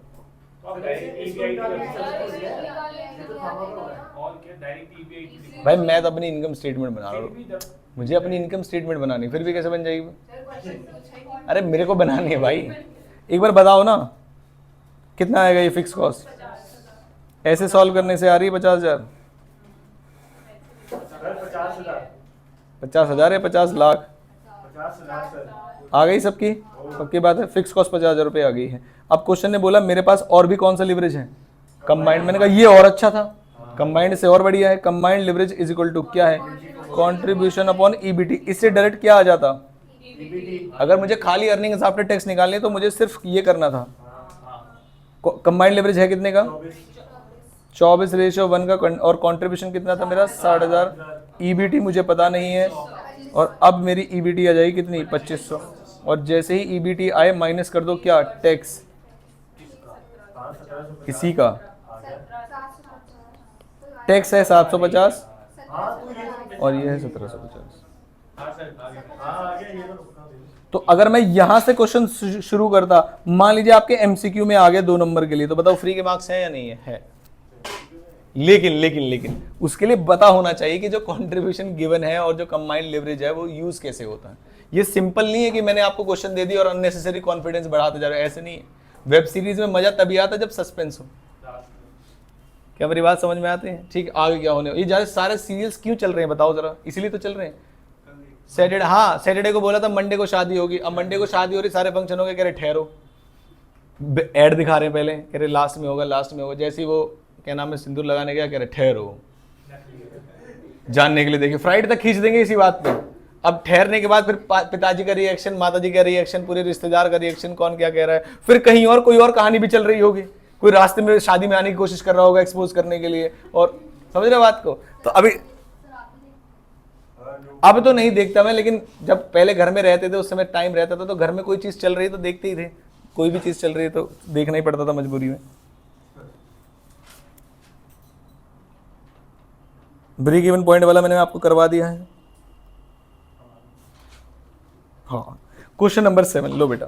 भाई मैं तो अपनी इनकम स्टेटमेंट बना रहा हूँ, मुझे अपनी इनकम स्टेटमेंट बनानी, फिर भी कैसे बन जाएगी? अरे मेरे को बनानी है भाई, एक बार बताओ ना कितना आएगा ये फिक्स कॉस्ट? ऐसे सॉल्व करने से आ रही है 50,000। 50,000 या 50 लाख आ गई सबकी? पक्की बात है, फिक्स कॉस्ट 50,000 रुपये आ गई है। अब क्वेश्चन ने बोला मेरे पास और भी कौन सा लिवरेज है? कंबाइंड। मैंने कहा ये और अच्छा था, कंबाइंड से और बढ़िया है। Combined leverage is equal to क्या है? Contribution upon EBT. इससे डायरेक्ट क्या आ जाता? अगर मुझे खाली अर्निंग्स आफ्टर टैक्स निकालनी तो मुझे सिर्फ ये करना था। कंबाइंड लिवरेज है कितने का? 24:1 का, और कंट्रीब्यूशन कितना था मेरा? 60,000। ईबीटी मुझे पता नहीं है, और अब मेरी ईबीटी आ जाएगी कितनी? 2500। और जैसे ही ईबीटी आए माइनस कर दो क्या? टैक्स इसी का, टैक्स है 750 और ये है 1750। तो अगर मैं यहां से क्वेश्चन शुरू करता, मान लीजिए आपके एमसीक्यू में आ गया 2 नंबर के लिए, तो बताओ फ्री के मार्क्स हैं या नहीं है? लेकिन लेकिन लेकिन उसके लिए पता होना चाहिए कि जो कंट्रीब्यूशन गिवन है और जो कंबाइंड लिवरेज है वो यूज कैसे होता है। ये सिंपल नहीं है कि मैंने आपको क्वेश्चन दे दिया और अननेसेसरी कॉन्फिडेंस बढ़ाते जा रहे हो, ऐसे नहीं है। वेब सीरीज में मजा तभी आता है जब सस्पेंस हो। क्या मेरी बात समझ में आती है? ठीक, आगे क्या होने, ये ज्यादा सारे सीरियल्स क्यों चल रहे हैं बताओ जरा? इसलिए तो चल रहे हैं। सैटरडे, हाँ सैटरडे को बोला था मंडे को शादी होगी, अब मंडे को शादी हो रही, सारे फंक्शन हो गए, कह रहे ठहरो, एड दिखा रहे हैं पहले, कह रहे लास्ट में होगा, लास्ट में होगा। जैसे ही वो क्या नाम है सिंदूर लगाने गया, कह रहे ठहरो, जानने के लिए देखिए फ्राइड तक खींच देंगे इसी बात पे। अब ठहरने के बाद फिर पिताजी का रिएक्शन, माताजी का रिएक्शन, पूरे रिश्तेदार का रिएक्शन, कौन क्या कह रहा है, फिर कहीं और कोई और कहानी भी चल रही होगी, कोई रास्ते में शादी में आने की कोशिश कर रहा होगा एक्सपोज करने के लिए, और समझ रहे बात को? तो अभी अब तो नहीं देखता मैं, लेकिन जब पहले घर में रहते थे उस समय टाइम रहता था तो घर में कोई चीज चल रही तो देखते ही थे, कोई भी चीज चल रही है तो देखना ही पड़ता था मजबूरी में। ब्रेक इवन पॉइंट वाला मैंने आपको करवा दिया है। हाँ, क्वेश्चन नंबर 7 लो बेटा।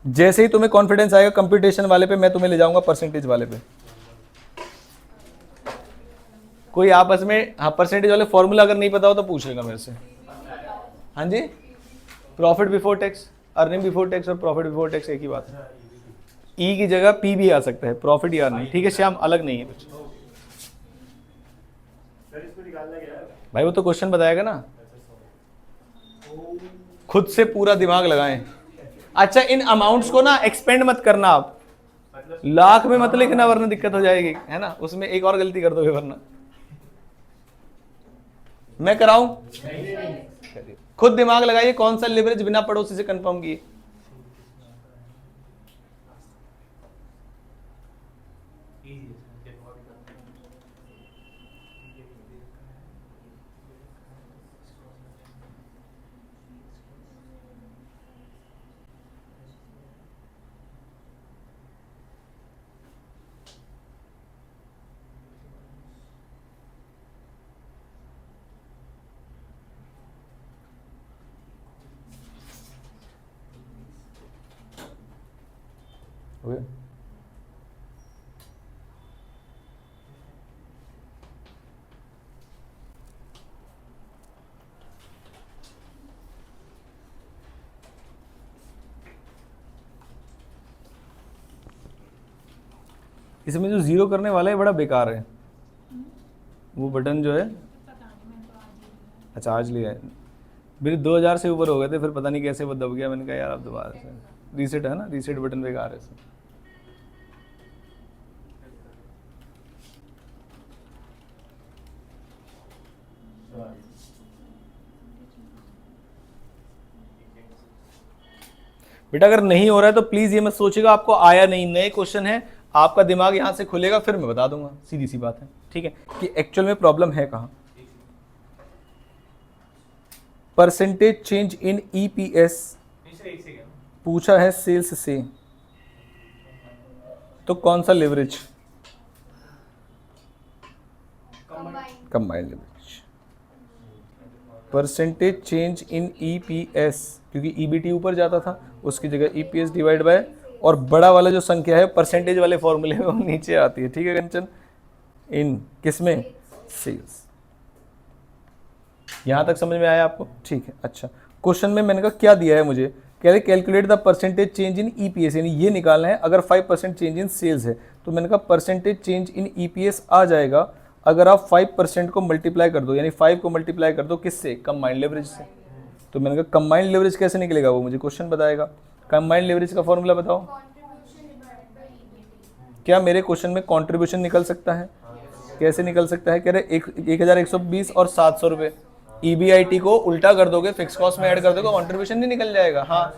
जैसे ही तुम्हें कॉन्फिडेंस आएगा कंप्यूटेशन वाले पे, मैं तुम्हें ले जाऊंगा परसेंटेज वाले पे। कोई आपस में, हाँ परसेंटेज वाले फॉर्मूला अगर नहीं पता हो तो पूछ लेगा मेरे से। हाँ जी, profit before tax earning before tax और प्रॉफिट बिफोर टैक्स एक ही बात है। ई की जगह पी भी आ सकता है, प्रॉफिट या अर्निंग, ठीक है श्याम, अलग नहीं है कुछ। भाई वो तो क्वेश्चन बताएगा ना, खुद से पूरा दिमाग लगाएं। अच्छा इन अमाउंट्स को ना एक्सपेंड मत करना आप, लाख में मत लिखना वरना दिक्कत हो जाएगी, है ना, उसमें एक और गलती कर दोगे वरना। मैं कराऊं? खुद दिमाग लगाइए, कौन सा लिवरेज बिना पड़ोसी से कंफर्म किए। Okay. इसमें जो जीरो करने वाला है बड़ा बेकार है, वो बटन जो है। अच्छा आज लिया है, मेरे 2000 से ऊपर हो गए थे, फिर पता नहीं कैसे वो दब गया, मैंने कहा यार अब दोबारा से रीसेट है ना, रीसेट बटन बेकार है इसमें। बेटा अगर नहीं हो रहा है तो प्लीज ये मत सोचिएगा आपको आया नहीं, नए क्वेश्चन है, आपका दिमाग यहां से खुलेगा फिर मैं बता दूंगा, सीधी सी बात है, ठीक है, कि एक्चुअल में प्रॉब्लम है कहां। परसेंटेज चेंज इन ईपीएस पूछा है सेल्स से, तो कौन सा leverage? Combined leverage. Percentage change in EPS, क्योंकि ईबीटी ऊपर जाता था, उसकी जगह ईपीएस डिवाइड बाय, और बड़ा वाला जो संख्या है परसेंटेज वाले फॉर्मूले में वो नीचे आती है, ठीक है कंचन, इन किसमें? सेल्स। यहां तक समझ में आया आपको? ठीक है। अच्छा क्वेश्चन में मैंने कहा क्या दिया है मुझे, कह रहे calculate the percentage change in EPS, यानी ये निकालना है अगर 5% चेंज इन सेल्स है, तो मैंने कहा परसेंटेज चेंज इन ईपीएस आ जाएगा अगर आप 5% को मल्टीप्लाई कर दो, यानी 5 को मल्टीप्लाई कर दो किससे? कंबाइंड लेवरेज से। तो मैंने कहा कंबाइंड लेवरेज कैसे निकलेगा, वो मुझे क्वेश्चन बताएगा। कंबाइंड लेवरेज का फॉर्मूला बताओ। क्या मेरे क्वेश्चन में कंट्रीब्यूशन निकल सकता है? कैसे निकल सकता है? कह रहे 1120 और 700 रुपये, ईबीआईटी को उल्टा कर दोगे, फिक्स कॉस्ट में ऐड कर दोगे, कंट्रीब्यूशन नहीं निकल जाएगा। हाँ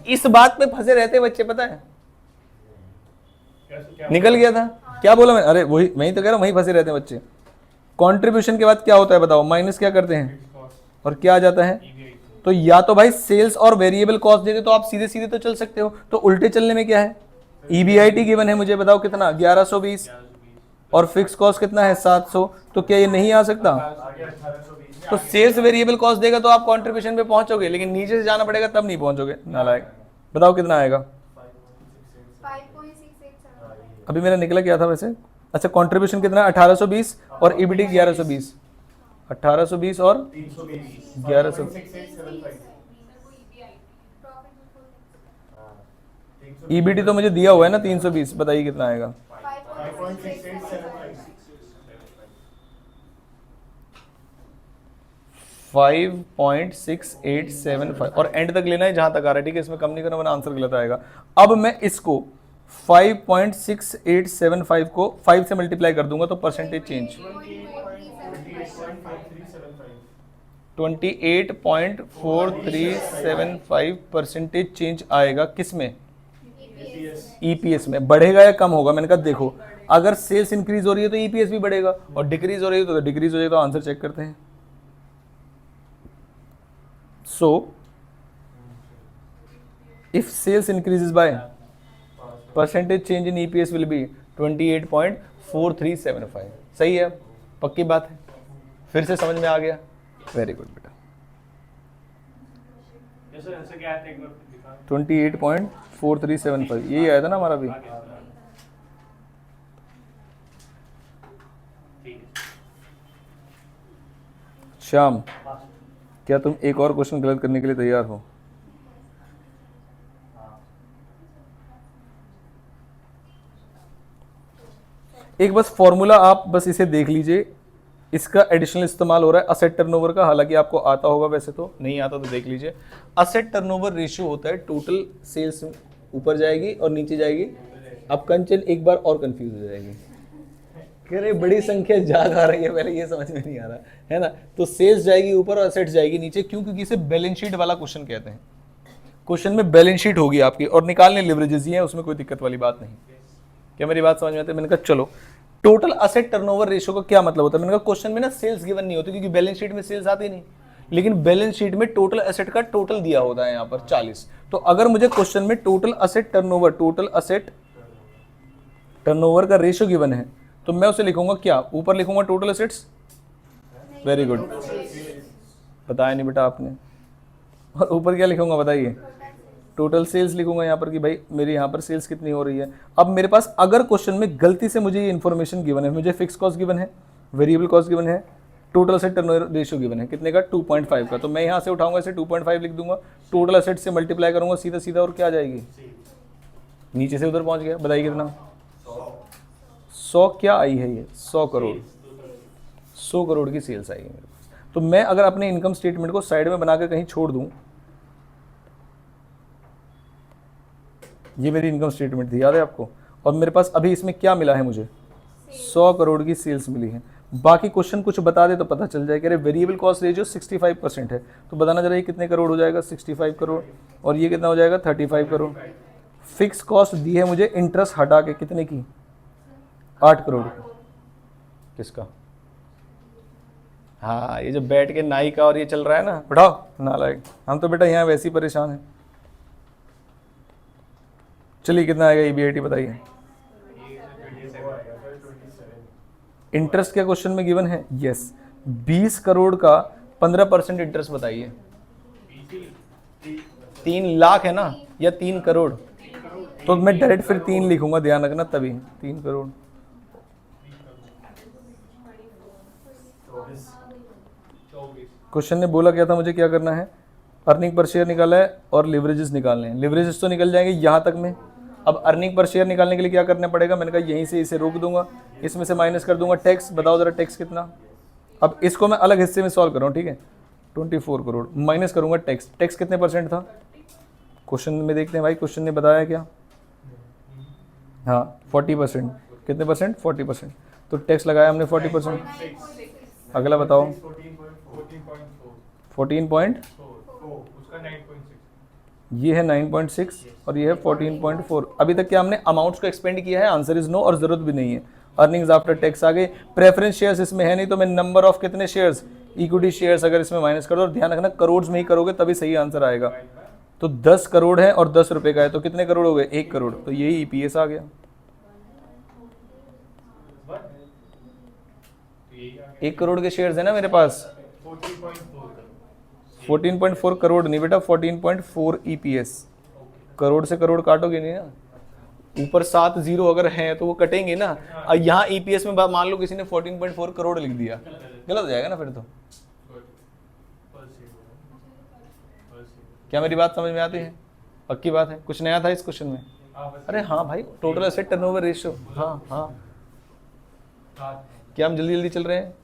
इस बात पे फंसे रहते बच्चे, पता है निकल गया था, क्या बोला मैं, अरे वही वही तो कह रहा हूं, वहीं फंसे रहते हैं बच्चे। कंट्रीब्यूशन के बाद क्या होता है बताओ, माइनस क्या करते हैं और क्या आ जाता है? तो या तो भाई सेल्स और वेरिएबल कॉस्ट देते तो आप सीधे सीधे तो चल सकते हो, तो उल्टे चलने में क्या है? ईबीआईटी गिवन है मुझे, बताओ कितना? 1120, और फिक्स कॉस्ट कितना है? 700, तो क्या ये नहीं आ सकता? तो सेल्स वेरिएबल कॉस्ट देगा तो आप कंट्रीब्यूशन पे पहुंचोगे, लेकिन नीचे से जाना पड़ेगा तब नहीं पहुंचोगे, नालायक। बताओ कितना आएगा? 5.687। अभी मेरा निकला क्या था वैसे? अच्छा कंट्रीब्यूशन कितना? 1820 और ईबीटी 1120, 1820 और 1120। ईबीटी तो मुझे दिया हुआ है ना 320, बताइए कितना आएगा? 5.6875, और एंड तक लेना है जहां तक आ रहा है, ठीक है, इसमें कम नहीं करना वरना आंसर गलत आएगा। अब मैं इसको 5.6875 को 5 से मल्टीप्लाई कर दूंगा तो परसेंटेज चेंज 28.4375 परसेंटेज चेंज आएगा किसमें? ईपीएस में। बढ़ेगा या कम होगा? मैंने कहा देखो अगर सेल्स इंक्रीज हो रही है तो ईपीएस भी बढ़ेगा, और डिक्रीज हो रही है तो डिक्रीज हो जाएगा। तो आंसर चेक करते हैं। So, if sales increases by, percentage change in EPS will be 28.4375। सही है, पक्की बात है, फिर से समझ में आ गया, वेरी गुड बेटा। 28.4375 यही आया था ना हमारा भी। श्याम क्या तुम एक और क्वेश्चन गलत करने के लिए तैयार हो? एक बस फॉर्मूला आप बस इसे देख लीजिए, इसका एडिशनल इस्तेमाल हो रहा है असेट टर्नओवर का, हालांकि आपको आता होगा, वैसे तो नहीं आता तो देख लीजिए। असेट टर्नओवर रेशियो होता है टोटल सेल्स ऊपर जाएगी और नीचे जाएगी। अब कंचन एक बार और कंफ्यूज हो जाएगी, कह रहे बड़ी संख्या ज्यादा आ रही है, पहले ये समझ में नहीं आ रहा है ना। तो सेल्स जाएगी ऊपर और असेट जाएगी नीचे, क्यों? क्योंकि इसे बैलेंस शीट वाला क्वेश्चन कहते हैं। क्वेश्चन में बैलेंस शीट होगी आपकी और निकालने लिवरेजेस ही है, उसमें कोई दिक्कत वाली बात नहीं। क्या मेरी बात समझ में आती है? मैंने कहा चलो, टोटल असेट टर्नओवर रेशियो का क्या मतलब होता है? मैंने कहा क्वेश्चन में ना सेल्स गिवन नहीं होती, क्योंकि बैलेंस शीट में सेल्स आती नहीं, लेकिन बैलेंस शीट में टोटल असेट का टोटल दिया होता है यहाँ पर 40। तो अगर मुझे क्वेश्चन में टोटल असेट टर्नओवर का रेशियो गिवन है, तो मैं उसे लिखूंगा क्या? ऊपर लिखूंगा टोटल असेट्स। वेरी गुड, बताया नहीं बेटा आपने। और ऊपर क्या लिखूंगा बताइए? टोटल सेल्स लिखूंगा यहाँ पर कि भाई मेरी यहाँ पर सेल्स कितनी हो रही है। अब मेरे पास अगर क्वेश्चन में गलती से मुझे ये इन्फॉर्मेशन गिवन है, मुझे फिक्स कॉस्ट गिवन है, वेरिएबल कॉस्ट गिवन है, total asset turnover ratio given है कितने का? 2.5 का, तो मैं यहाँ से उठाऊंगा इसे 2.5 लिख दूंगा, टोटल असेट से मल्टीप्लाई करूंगा सीधा सीधा, और क्या आ जाएगी? नीचे से उधर पहुंच गया। बताइए कितना? 100 क्या आई है? ये 100 करोड़, 100 करोड़ की सेल्स आई है मेरे पास। तो मैं अगर अपने इनकम स्टेटमेंट को साइड में बनाकर कहीं छोड़ दूं, ये मेरी इनकम स्टेटमेंट थी, याद है आपको? और मेरे पास अभी इसमें क्या मिला है? मुझे 100 करोड़ की सेल्स मिली है। बाकी क्वेश्चन कुछ बता दे तो पता चल जाए। कह रहे वेरिएबल कॉस्ट रेशियो 65% है, तो बताना जरा ये कितने करोड़ हो जाएगा? 65 करोड़। और ये कितना हो जाएगा? 35 करोड़। फिक्स कॉस्ट दी है मुझे इंटरेस्ट हटा के कितने की? 8 करोड़ की। किसका? हाँ, ये जो बैठ के नाई का और ये चल रहा है ना, बढ़ाओ नालायक। हम तो बेटा यहाँ वैसे ही परेशान है। चलिए कितना आएगा ईबीआईटी बताइए? इंटरेस्ट क्या क्वेश्चन में गिवन है? यस, 20 करोड़ का 15% इंटरेस्ट बताइए। 3 लाख है ना, या 3 करोड़? तो मैं डायरेक्ट फिर 3 लिखूंगा, ध्यान रखना, तभी 3 करोड़। क्वेश्चन ने बोला क्या था मुझे क्या करना है? अर्निंग पर शेयर निकाला है और लिवरेजेस निकालने हैं। लिवरेजेस तो निकल जाएंगे यहाँ तक में। अब अर्निंग पर शेयर निकालने के लिए क्या करना पड़ेगा? मैंने कहा यहीं से इसे रोक दूंगा, इसमें से माइनस कर दूंगा टैक्स। बताओ जरा टैक्स कितना? अब इसको मैं अलग हिस्से में सॉल्व कर रहा हूँ, ठीक है? 24 करोड़ माइनस करूंगा टैक्स। टैक्स कितने परसेंट था क्वेश्चन में? देखते हैं भाई, क्वेश्चन ने बताया क्या? हाँ 40%। कितने परसेंट? 40%। तो टैक्स लगाया हमने 40%। अगला बताओ। 14 ये है 9.6 और ये है 14.4। अभी तक क्या हमने अमाउंट्स को एक्सपेंड किया है? आंसर इज नो, और जरूरत भी नहीं है। अर्निंग्स आफ्टर टैक्स आ गए। प्रेफरेंस शेयर्स इसमें है नहीं, तो मैं नंबर ऑफ कितने शेयर्स, इक्विटी शेयर्स अगर इसमें माइनस कर दो, और ध्यान रखना करोड़ में ही करोगे तभी सही आंसर आएगा। तो 10 करोड़ है और 10 रुपए का है, तो कितने करोड़ हो गए? 1 करोड़। तो यही ईपीएस आ गया। 1 करोड़ के शेयर्स है ना मेरे पास। 14.4 करोड़ नहीं बेटा, 14.4 ईपीएस। करोड़ से करोड़ काटोगे नहीं ना, ऊपर 7 जीरो अगर हैं तो वो कटेंगे ना। और यहाँ ईपीएस में मान लो किसी ने 14.4 करोड़ लिख दिया, गलत हो जाएगा ना फिर तो। क्या मेरी बात समझ में आती है? पक्की बात है? कुछ नया था इस क्वेश्चन में? अरे हाँ भाई, टोटल एसेट टर्नओवर रेशियो। हाँ हाँ, क्या हम जल्दी जल्दी चल रहे हैं?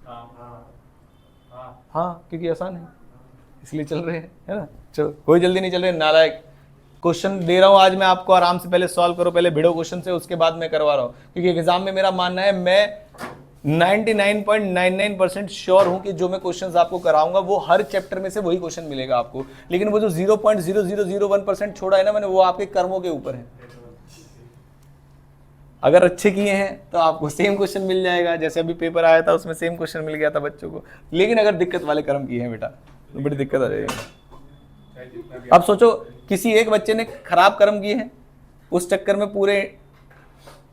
हाँ, क्योंकि आसान है इसलिए चल रहे हैं, है ना? चलो, कोई जल्दी नहीं चल रहे नालायक। क्वेश्चन दे रहा हूँ आज मैं आपको, आराम से पहले सॉल्व करो, पहले भिड़ो क्वेश्चन से, उसके बाद मैं करवा रहा हूँ। क्योंकि एग्जाम में मेरा मानना है, मैं 99.99% श्योर हूं कि जो मैं क्वेश्चंस आपको कराऊंगा वो हर चैप्टर में से वही क्वेश्चन मिलेगा आपको। लेकिन वो जो 0.0001% छोड़ा है ना मैंने, वो आपके कर्मों के ऊपर है। अगर अच्छे किए हैं तो आपको सेम क्वेश्चन मिल जाएगा, जैसे अभी पेपर आया था उसमें सेम क्वेश्चन मिल गया था बच्चों को। लेकिन अगर दिक्कत वाले कर्म किए हैं बेटा तो बड़ी दिक्कत आ जाएगी। अब सोचो, किसी एक बच्चे ने खराब कर्म किए हैं, उस चक्कर में पूरे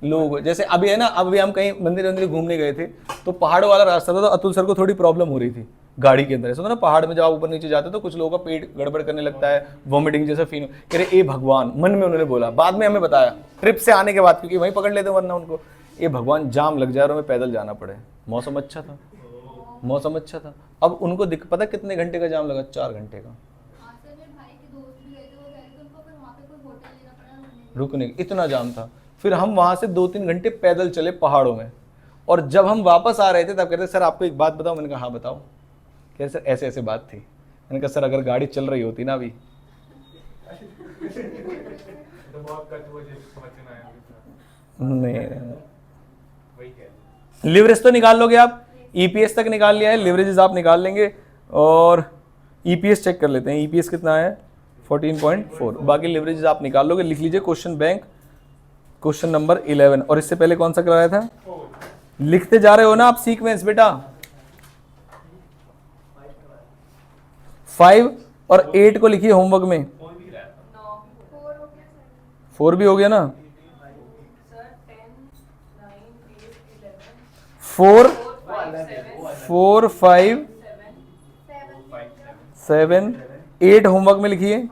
लोग, जैसे अभी है ना, अभी हम कहीं मंदिर घूमने गए थे, तो पहाड़ों वाला रास्ता था, तो अतुल सर को थोड़ी प्रॉब्लम हो रही थी गाड़ी के अंदर। ऐसा ना, पहाड़ में जब आप ऊपर नीचे जाते हो तो कुछ लोगों का पेट गड़बड़ करने लगता है, वॉमिटिंग जैसा फील। कह रहे ए भगवान, मन में उन्होंने बोला, बाद में हमें बताया ट्रिप से आने के बाद, क्योंकि वहीं पकड़ लेते वरना उनको, ए भगवान जाम लग जाए और हमें पैदल जाना पड़े। मौसम अच्छा था, मौसम अच्छा था। अब उनको पता कितने घंटे का जाम लगा? 4 घंटे का। रुकने इतना जाम था। फिर हम वहां से 2-3 घंटे पैदल चले पहाड़ों में। और जब हम वापस आ रहे थे तब कहते सर आपको एक बात बताओ। मैंने कहा हाँ बताओ। कह सर ऐसे ऐसे बात थी। मैंने कहा सर अगर गाड़ी चल रही होती ना अभी नहीं, लिवरेज तो निकाल लोगे आप, ईपीएस तक निकाल लिया है, लिवरेजेस आप निकाल लेंगे। और ईपीएस चेक कर लेते हैं, ईपीएस कितना है 14.4, बाकी लिवरेजेस आप निकाल लोगे। लिख लीजिए क्वेश्चन बैंक क्वेश्चन नंबर 11। और इससे पहले कौन सा कराया था? लिखते जा रहे हो ना आप सीक्वेंस बेटा। 5 और 8 को लिखिए होमवर्क में। 4 भी हो गया ना। 4 4 5 7 8 होमवर्क में लिखिए।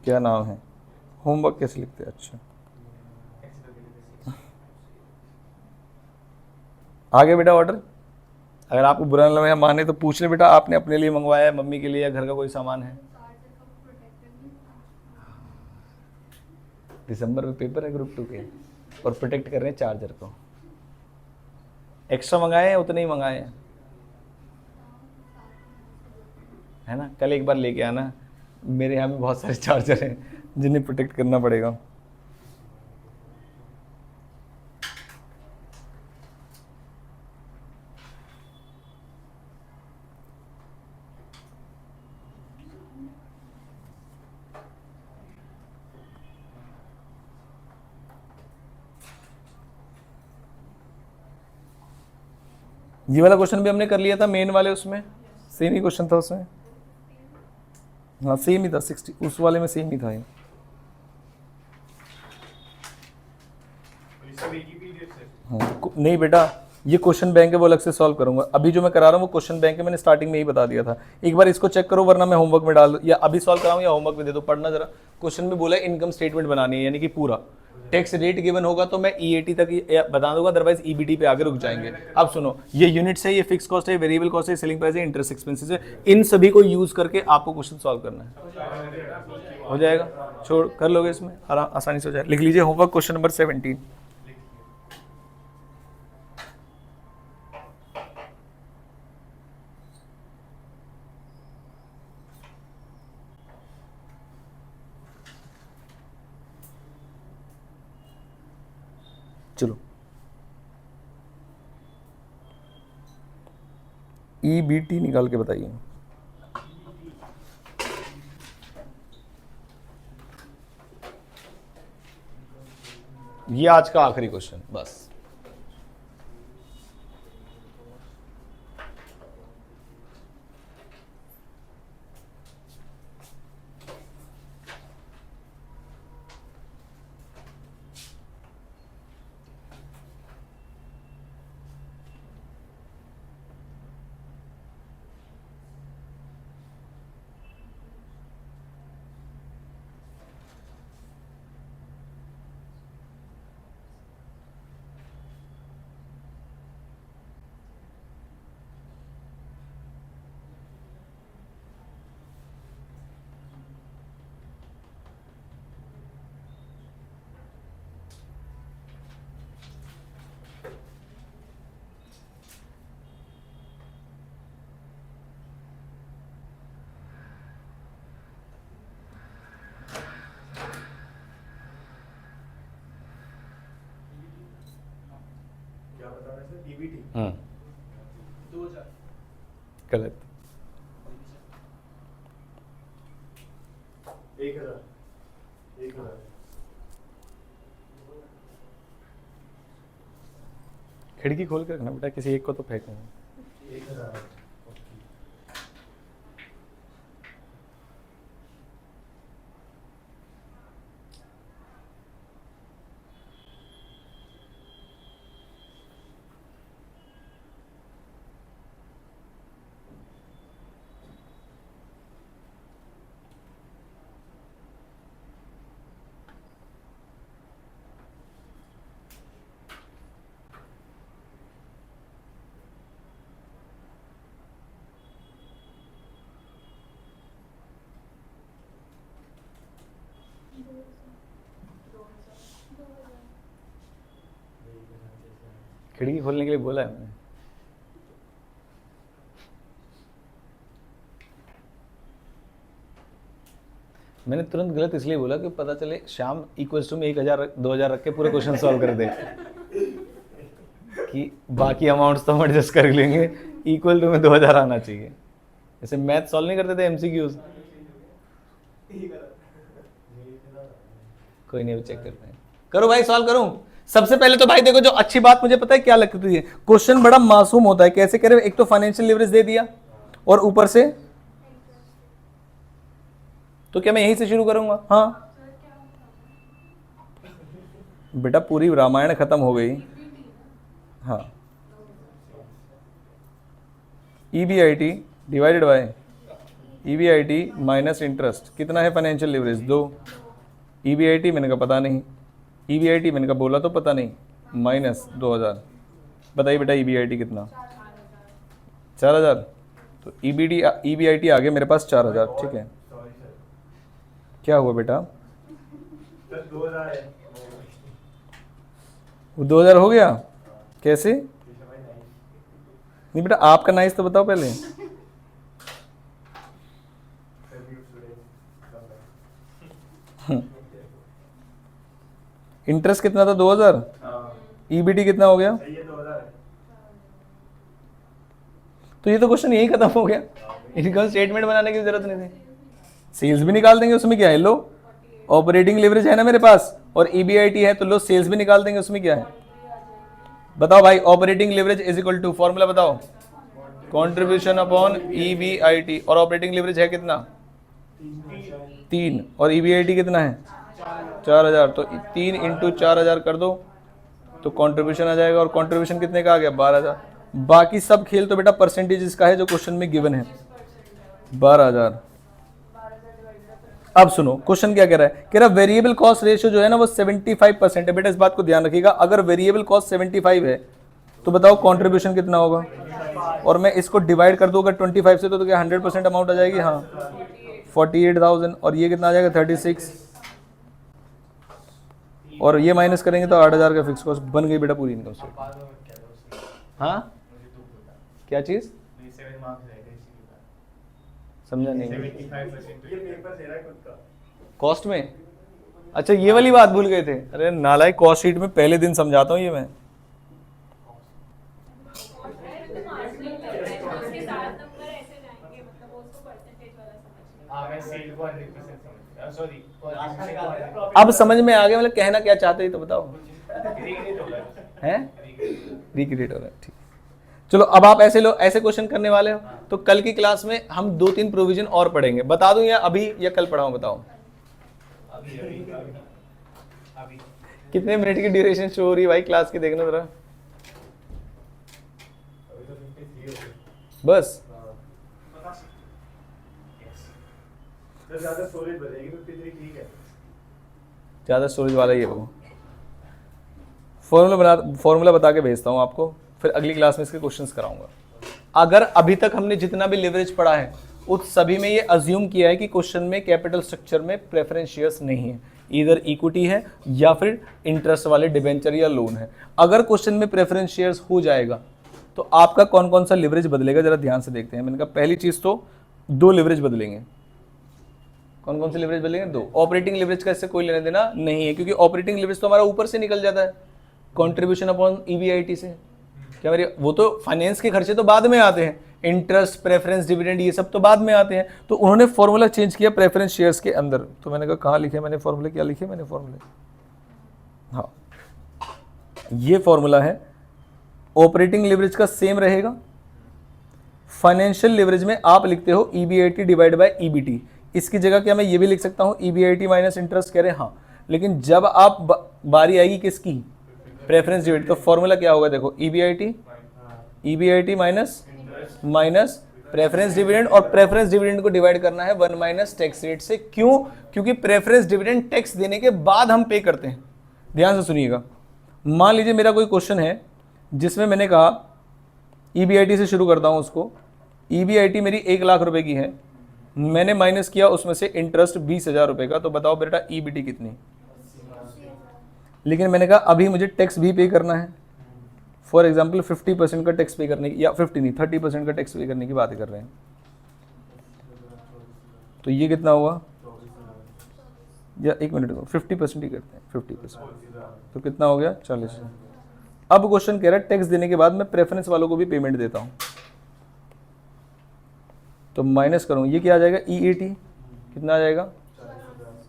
क्या नाम है? होमवर्क कैसे लिखते हैं? अच्छा आगे बेटा ऑर्डर। अगर आपको बुरा न लगे माने तो पूछ ले बेटा, आपने अपने लिए मंगवाया है, मम्मी के लिए, या घर का कोई सामान है? दिसंबर में पेपर है ग्रुप 2 के और प्रोटेक्ट कर रहे हैं चार्जर को। एक्स्ट्रा मंगाए हैं उतने ही मंगाए हैं, है ना? कल एक बार लेके आना, मेरे यहाँ भी बहुत सारे चार्जर हैं जिन्हें प्रोटेक्ट करना पड़ेगा। ये वाला क्वेश्चन भी हमने कर लिया था मेन वाले, उसमें सेम ही क्वेश्चन था उसमें। हाँ सेम ही था, 60 उस वाले में सेम ही था ये। हाँ, नहीं बेटा ये क्वेश्चन बैंक है वो अलग से सॉल्व करूंगा। अभी जो मैं करा रहा हूँ वो क्वेश्चन बैंक है, मैंने स्टार्टिंग में ही बता दिया था। एक बार इसको चेक करो वरना मैं होमवर्क में डाल दूँ, या अभी सॉल्व कराऊँ या होमवर्क में दे दो। पढ़ना जरा। क्वेश्चन में बोला है इनकम स्टेटमेंट बनानी है, यानी कि पूरा टैक्स रेट गिवन होगा तो मैं ईएटी तक बता दूंगा, अदरवाइज ईबीटी पे आगे रुक जाएंगे। अब सुनो, ये यूनिट्स है, ये फिक्स कॉस्ट है, वेरिएबल कॉस्ट है, सेलिंग प्राइस है, इंटरेस्ट एक्सपेंसेस है, इन सभी को यूज करके आपको क्वेश्चन सॉल्व करना है। हो जाएगा, छोड़ कर लोगे इसमें आसानी से हो जाएगा। लिख लीजिए होमवर्क क्वेश्चन नंबर 17। चलो ईबीटी निकाल के बताइए। ये आज का आखिरी क्वेश्चन बस। गलत। 1000 खिड़की खोल के रखना बेटा, किसी एक को तो फेंकना। 1000 खिड़की खोलने के लिए बोला है मैंने। मैंने तुरंत गलत इसलिए बोला कि पता चले शाम इक्वल्स टू में 1000 2000 रख के पूरे क्वेश्चन सॉल्व कर दे कि बाकी अमाउंट्स तो हम एडजस्ट कर लेंगे, इक्वल टू में 2000 आना चाहिए। जैसे मैथ सॉल्व नहीं करते थे एमसीक्यूज। कोई नहीं, चेक करते हैं। करो भाई, सॉल्व करूं। सबसे पहले तो भाई देखो, जो अच्छी बात मुझे पता है क्या लगती है, क्वेश्चन बड़ा मासूम होता है। कैसे कह रहे हो? एक तो फाइनेंशियल लिवरेज दे दिया और ऊपर से, तो क्या मैं यहीं से शुरू करूंगा? हाँ बेटा, पूरी रामायण खत्म हो गई। हाँ, EBIT divided by EBIT minus interest कितना है? Financial leverage 2। EBIT मैंने कहा पता नहीं, EBIT मैंने कहा बोला तो पता नहीं, माइनस 2000। बताइए बेटा EBIT कितना? 4000। तो EBIT आ गया मेरे पास 4000। ठीक है, क्या हुआ बेटा? 2000 है। वो 2000 हो गया कैसे? नहीं बेटा, आपका नाइस तो बताओ पहले। इंटरेस्ट कितना था? 2000। EBT कितना हो गया? ये 2000 है। तो ये तो क्वेश्चन यही खत्म हो गया। इनकम स्टेटमेंट बनाने की जरूरत नहीं थी। सेल्स भी निकाल देंगे, उसमें क्या है? लो, ऑपरेटिंग लिवरेज है ना मेरे पास, और EBIT है, तो लो सेल्स भी निकाल देंगे, उसमें क्या है? बताओ भाई, operating leverage is equal to, formula बताओ, कंट्रीब्यूशन अपॉन EBIT। और ऑपरेटिंग लिवरेज है कितना? 3। और EBIT कितना है? 4000। तो 3 इंटू 4000 कर दो तो कंट्रीब्यूशन आ जाएगा। और कंट्रीब्यूशन कितने का आ गया? 12000। बाकी सब खेल तो बेटा परसेंटेज का है जो क्वेश्चन में गिवन है, 12000। अब सुनो क्वेश्चन क्या कह रहा है। कह रहा वेरिएबल कॉस्ट रेशियो जो है ना वो 75% है। बेटा इस बात को ध्यान रखिएगा, अगर वेरिएबल कॉस्ट 75 है तो बताओ कंट्रीब्यूशन कितना होगा? और मैं इसको डिवाइड कर दूं अगर 25 से, तो क्या 100% अमाउंट आ जाएगी? हाँ, 48,000। और ये कितना आ जाएगा? 36। और ये माइनस करेंगे तो 8000 का फिक्स कॉस्ट बन गई बेटा पूरी इनकम स्टेटमेंट। हाँ, क्या चीज? समझा नहीं। ये पेपर दे रहा है खुद का। कॉस्ट में? अच्छा, ये वाली बात भूल गए थे। अरे नालायक, कॉस्ट शीट में पहले दिन समझाता हूँ ये मैं। अब समझ में आ गया मतलब कहना क्या चाहते हैं, तो बताओ। हैं? रिक्रिएट हो रहा है, ठीक। चलो अब आप ऐसे लो, ऐसे क्वेश्चन करने वाले हो तो कल की क्लास में हम 2-3 प्रोविजन और पढ़ेंगे। बता दूं या अभी, या कल पढ़ाऊं? बताओ अभी कितने मिनट की ड्यूरेशन शो हो रही है भाई क्लास की? देखना जरा बस। ज्यादा स्टोरेज बढ़ेगी तो 53 ठीक है। ज़्यादा स्टोरेज वाला ये वो फॉर्मूला बता के भेजता हूँ आपको, फिर अगली क्लास में इसके क्वेश्चंस कराऊंगा। अगर अभी तक हमने जितना भी लिवरेज पढ़ा है उस सभी में ये अज्यूम किया है कि क्वेश्चन में कैपिटल स्ट्रक्चर में प्रेफरेंस शेयर्स नहीं है, इधर इक्विटी है या फिर इंटरेस्ट वाले डिबेंचर या लोन है। अगर क्वेश्चन में प्रेफरेंस शेयर्स हो जाएगा तो आपका कौन कौन सा लिवरेज बदलेगा जरा ध्यान से देखते हैं। मैंने कहा पहली चीज तो 2 लिवरेज बदलेंगे। कौन कौन से लिवरेज बदलेंगे? 2। ऑपरेटिंग लिवरेज का इससे कोई लेना देना नहीं है, क्योंकि ऑपरेटिंग लिवरेज तो हमारा ऊपर से निकल जाता है कंट्रीब्यूशन अपॉन EBIT से। क्या मेरी, वो तो फाइनेंस के खर्चे तो बाद में आते हैं, इंटरेस्ट, प्रेफरेंस, डिविडेंड, ये सब तो बाद में आते हैं। तो उन्होंने फॉर्मूला चेंज किया प्रेफरेंस शेयर्स के अंदर। तो मैंने कहा कहाँ लिखे मैंने फॉर्मूले, क्या लिखे मैंने फॉर्मूले? हाँ, ये फॉर्मूला है। ऑपरेटिंग लिवरेज का सेम रहेगा। फाइनेंशियल लिवरेज में आप लिखते हो EBIT डिवाइड बाय EBT। इसकी जगह क्या मैं ये भी लिख सकता हूँ EBIT माइनस इंटरेस्ट? कह रहे हैं हाँ, लेकिन जब आप बारी आएगी किसकी? Preference dividend. तो फॉर्मूला क्या होगा? देखो EBIT माइनस प्रेफरेंस डिविडेंड, और प्रेफरेंस डिविडेंड को डिवाइड करना है 1 माइनस टैक्स रेट से। क्यों? क्योंकि प्रेफरेंस डिविडेंड टैक्स देने के बाद हम पे करते हैं। ध्यान से सुनिएगा। मान लीजिए मेरा कोई क्वेश्चन है जिसमें मैंने कहा EBIT से शुरू करता हूं उसको। EBIT मेरी 1 लाख रुपए की है, मैंने माइनस किया उसमें से इंटरेस्ट 20,000 रुपए का। तो बताओ बेटा EBT कितनी? लेकिन मैंने कहा अभी मुझे टैक्स भी पे करना है, फॉर एग्जाम्पल 50% का टैक्स पे करने की, या 50 नहीं 30% का टैक्स पे करने की बात कर रहे हैं, तो ये कितना हुआ, या एक मिनट को 50% ही करते हैं, 50%, तो कितना हो गया 40। अब क्वेश्चन कह रहा है टैक्स देने के बाद मैं प्रेफरेंस वालों को भी पेमेंट देता हूं, तो माइनस करूँ, ये क्या आ जाएगा EAT, कितना आ जाएगा,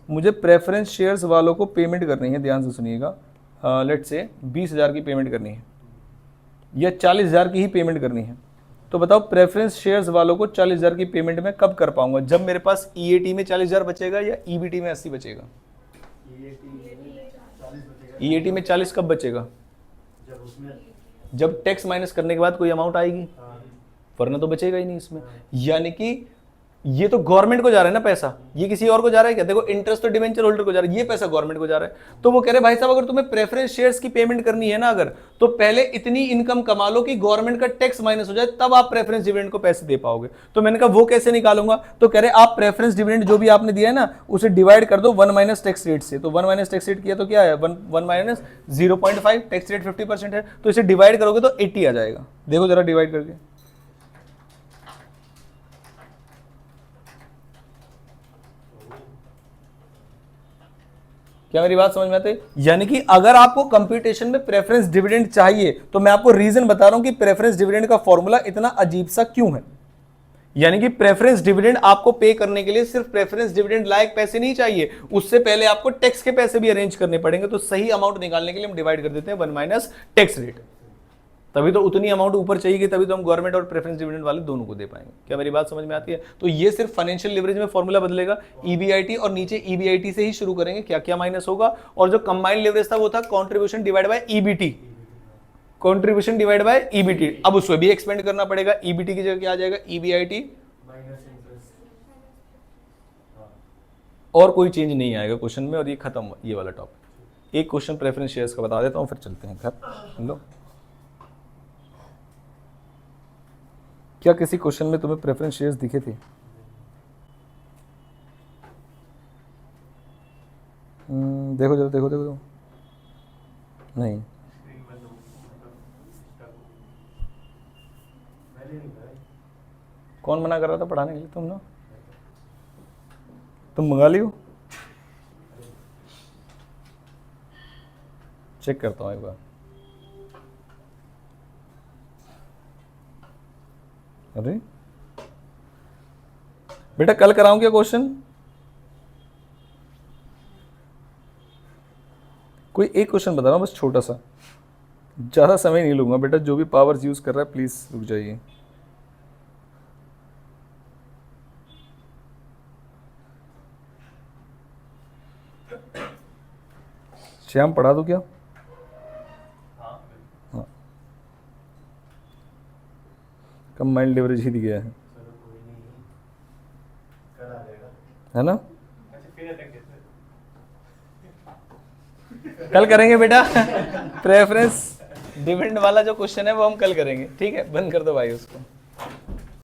मुझे प्रेफरेंस शेयर्स वालों को पेमेंट करनी है, ध्यान से सुनिएगा, लेट्स से 20,000 की पेमेंट करनी है या 40,000 की ही पेमेंट करनी है, तो बताओ प्रेफरेंस शेयर्स वालों को 40,000 की पेमेंट मैं कब कर पाऊंगा, जब मेरे पास EAT में 40,000 बचेगा या EBT में 80 बचेगा, EAT में 40 कब बचेगा, जब टैक्स माइनस करने के बाद कोई अमाउंट आएगी, वरना तो बचेगा ही नहीं इसमें। यानी कि ये तो गवर्नमेंट को जा रहा है ना पैसा, ये किसी और को जा रहा है क्या, देखो इंटरेस्ट तो डिवेंचर होल्डर को जा रहा है, ये पैसा गवर्नमेंट को जा रहा है। तो वो कह रहे भाई साहब अगर तुम्हें प्रेफरेंस शेयर्स की पेमेंट करनी है ना, अगर तो पहले इतनी इनकम कमा लो कि गवर्नमेंट का टैक्स माइनस हो जाए, तब आप प्रेफरेंस डिविडेंड को पैसे दे पाओगे। तो मैंने कहा वो कैसे निकालूंगा, तो कह रहे आप प्रेफरेंस डिविडेंड जो भी आपने दिया है ना उसे डिवाइड कर दो 1 माइनस टैक्स रेट से, तो 1 माइनस टैक्स रेट किया तो क्या है 1 माइनस 0.5, टैक्स रेट 50% है, तो इसे डिवाइड करोगे तो 80 आ जाएगा। देखो जरा डिवाइड करके, क्या मेरी बात समझ में आती है? यानी कि अगर आपको कंप्यूटेशन में प्रेफरेंस डिविडेंड चाहिए तो मैं आपको रीजन बता रहा हूं कि प्रेफरेंस डिविडेंड का फॉर्मूला इतना अजीब सा क्यों है। यानी कि प्रेफरेंस डिविडेंड आपको पे करने के लिए सिर्फ प्रेफरेंस डिविडेंड लायक पैसे नहीं चाहिए, उससे पहले आपको टैक्स के पैसे भी अरेंज करने पड़ेंगे। तो सही अमाउंट निकालने के लिए हम डिवाइड कर देते हैं 1 माइनस टैक्स रेट, तभी तो उतनी अमाउंट ऊपर चाहिए, तभी तो हम गवर्नमेंट और प्रेफरेंस डिविडेंड वाले दोनों को दे पाएंगे। क्या मेरी बात समझ में आती है? तो ये सिर्फ फाइनेंशियल लिवरेज में फॉर्मूला बदलेगा, EBIT और नीचे EBIT से ही शुरू करेंगे, क्या क्या माइनस होगा। और जो कंबाइंड लिवरेज था वो था contribution divide by EBT, contribution divide by EBT। अब उसको भी एक्सपेंड करना पड़ेगा, EBT की जगह क्या आ जाएगा EBIT, और कोई चेंज नहीं आएगा क्वेश्चन में, और ये खत्म ये वाला टॉपिक। एक क्वेश्चन प्रेफरेंस शेयर्स का बता देता हूं, फिर चलते हैं घर। लो, क्या किसी क्वेश्चन में तुम्हें प्रेफरेंस शेयर्स दिखे थे? देखो जरा, देखो देखो, देखो। नहीं, कौन मना कर रहा था पढ़ाने के लिए? तुम ना, तुम मंगा लियो, चेक करता हूं एक बार। अरे बेटा कल कराऊं क्या क्वेश्चन? कोई एक क्वेश्चन बता रहा हूं बस, छोटा सा, ज्यादा समय नहीं लूंगा बेटा। जो भी पावर्स यूज कर रहा है प्लीज रुक जाइए। श्याम पढ़ा दो क्या? हाँ, कंबाइंड लिवरेज ही दिया है ना? कल करेंगे बेटा प्रेफरेंस डिविडेंड वाला जो क्वेश्चन है वो हम कल करेंगे, ठीक है? बंद कर दो भाई उसको।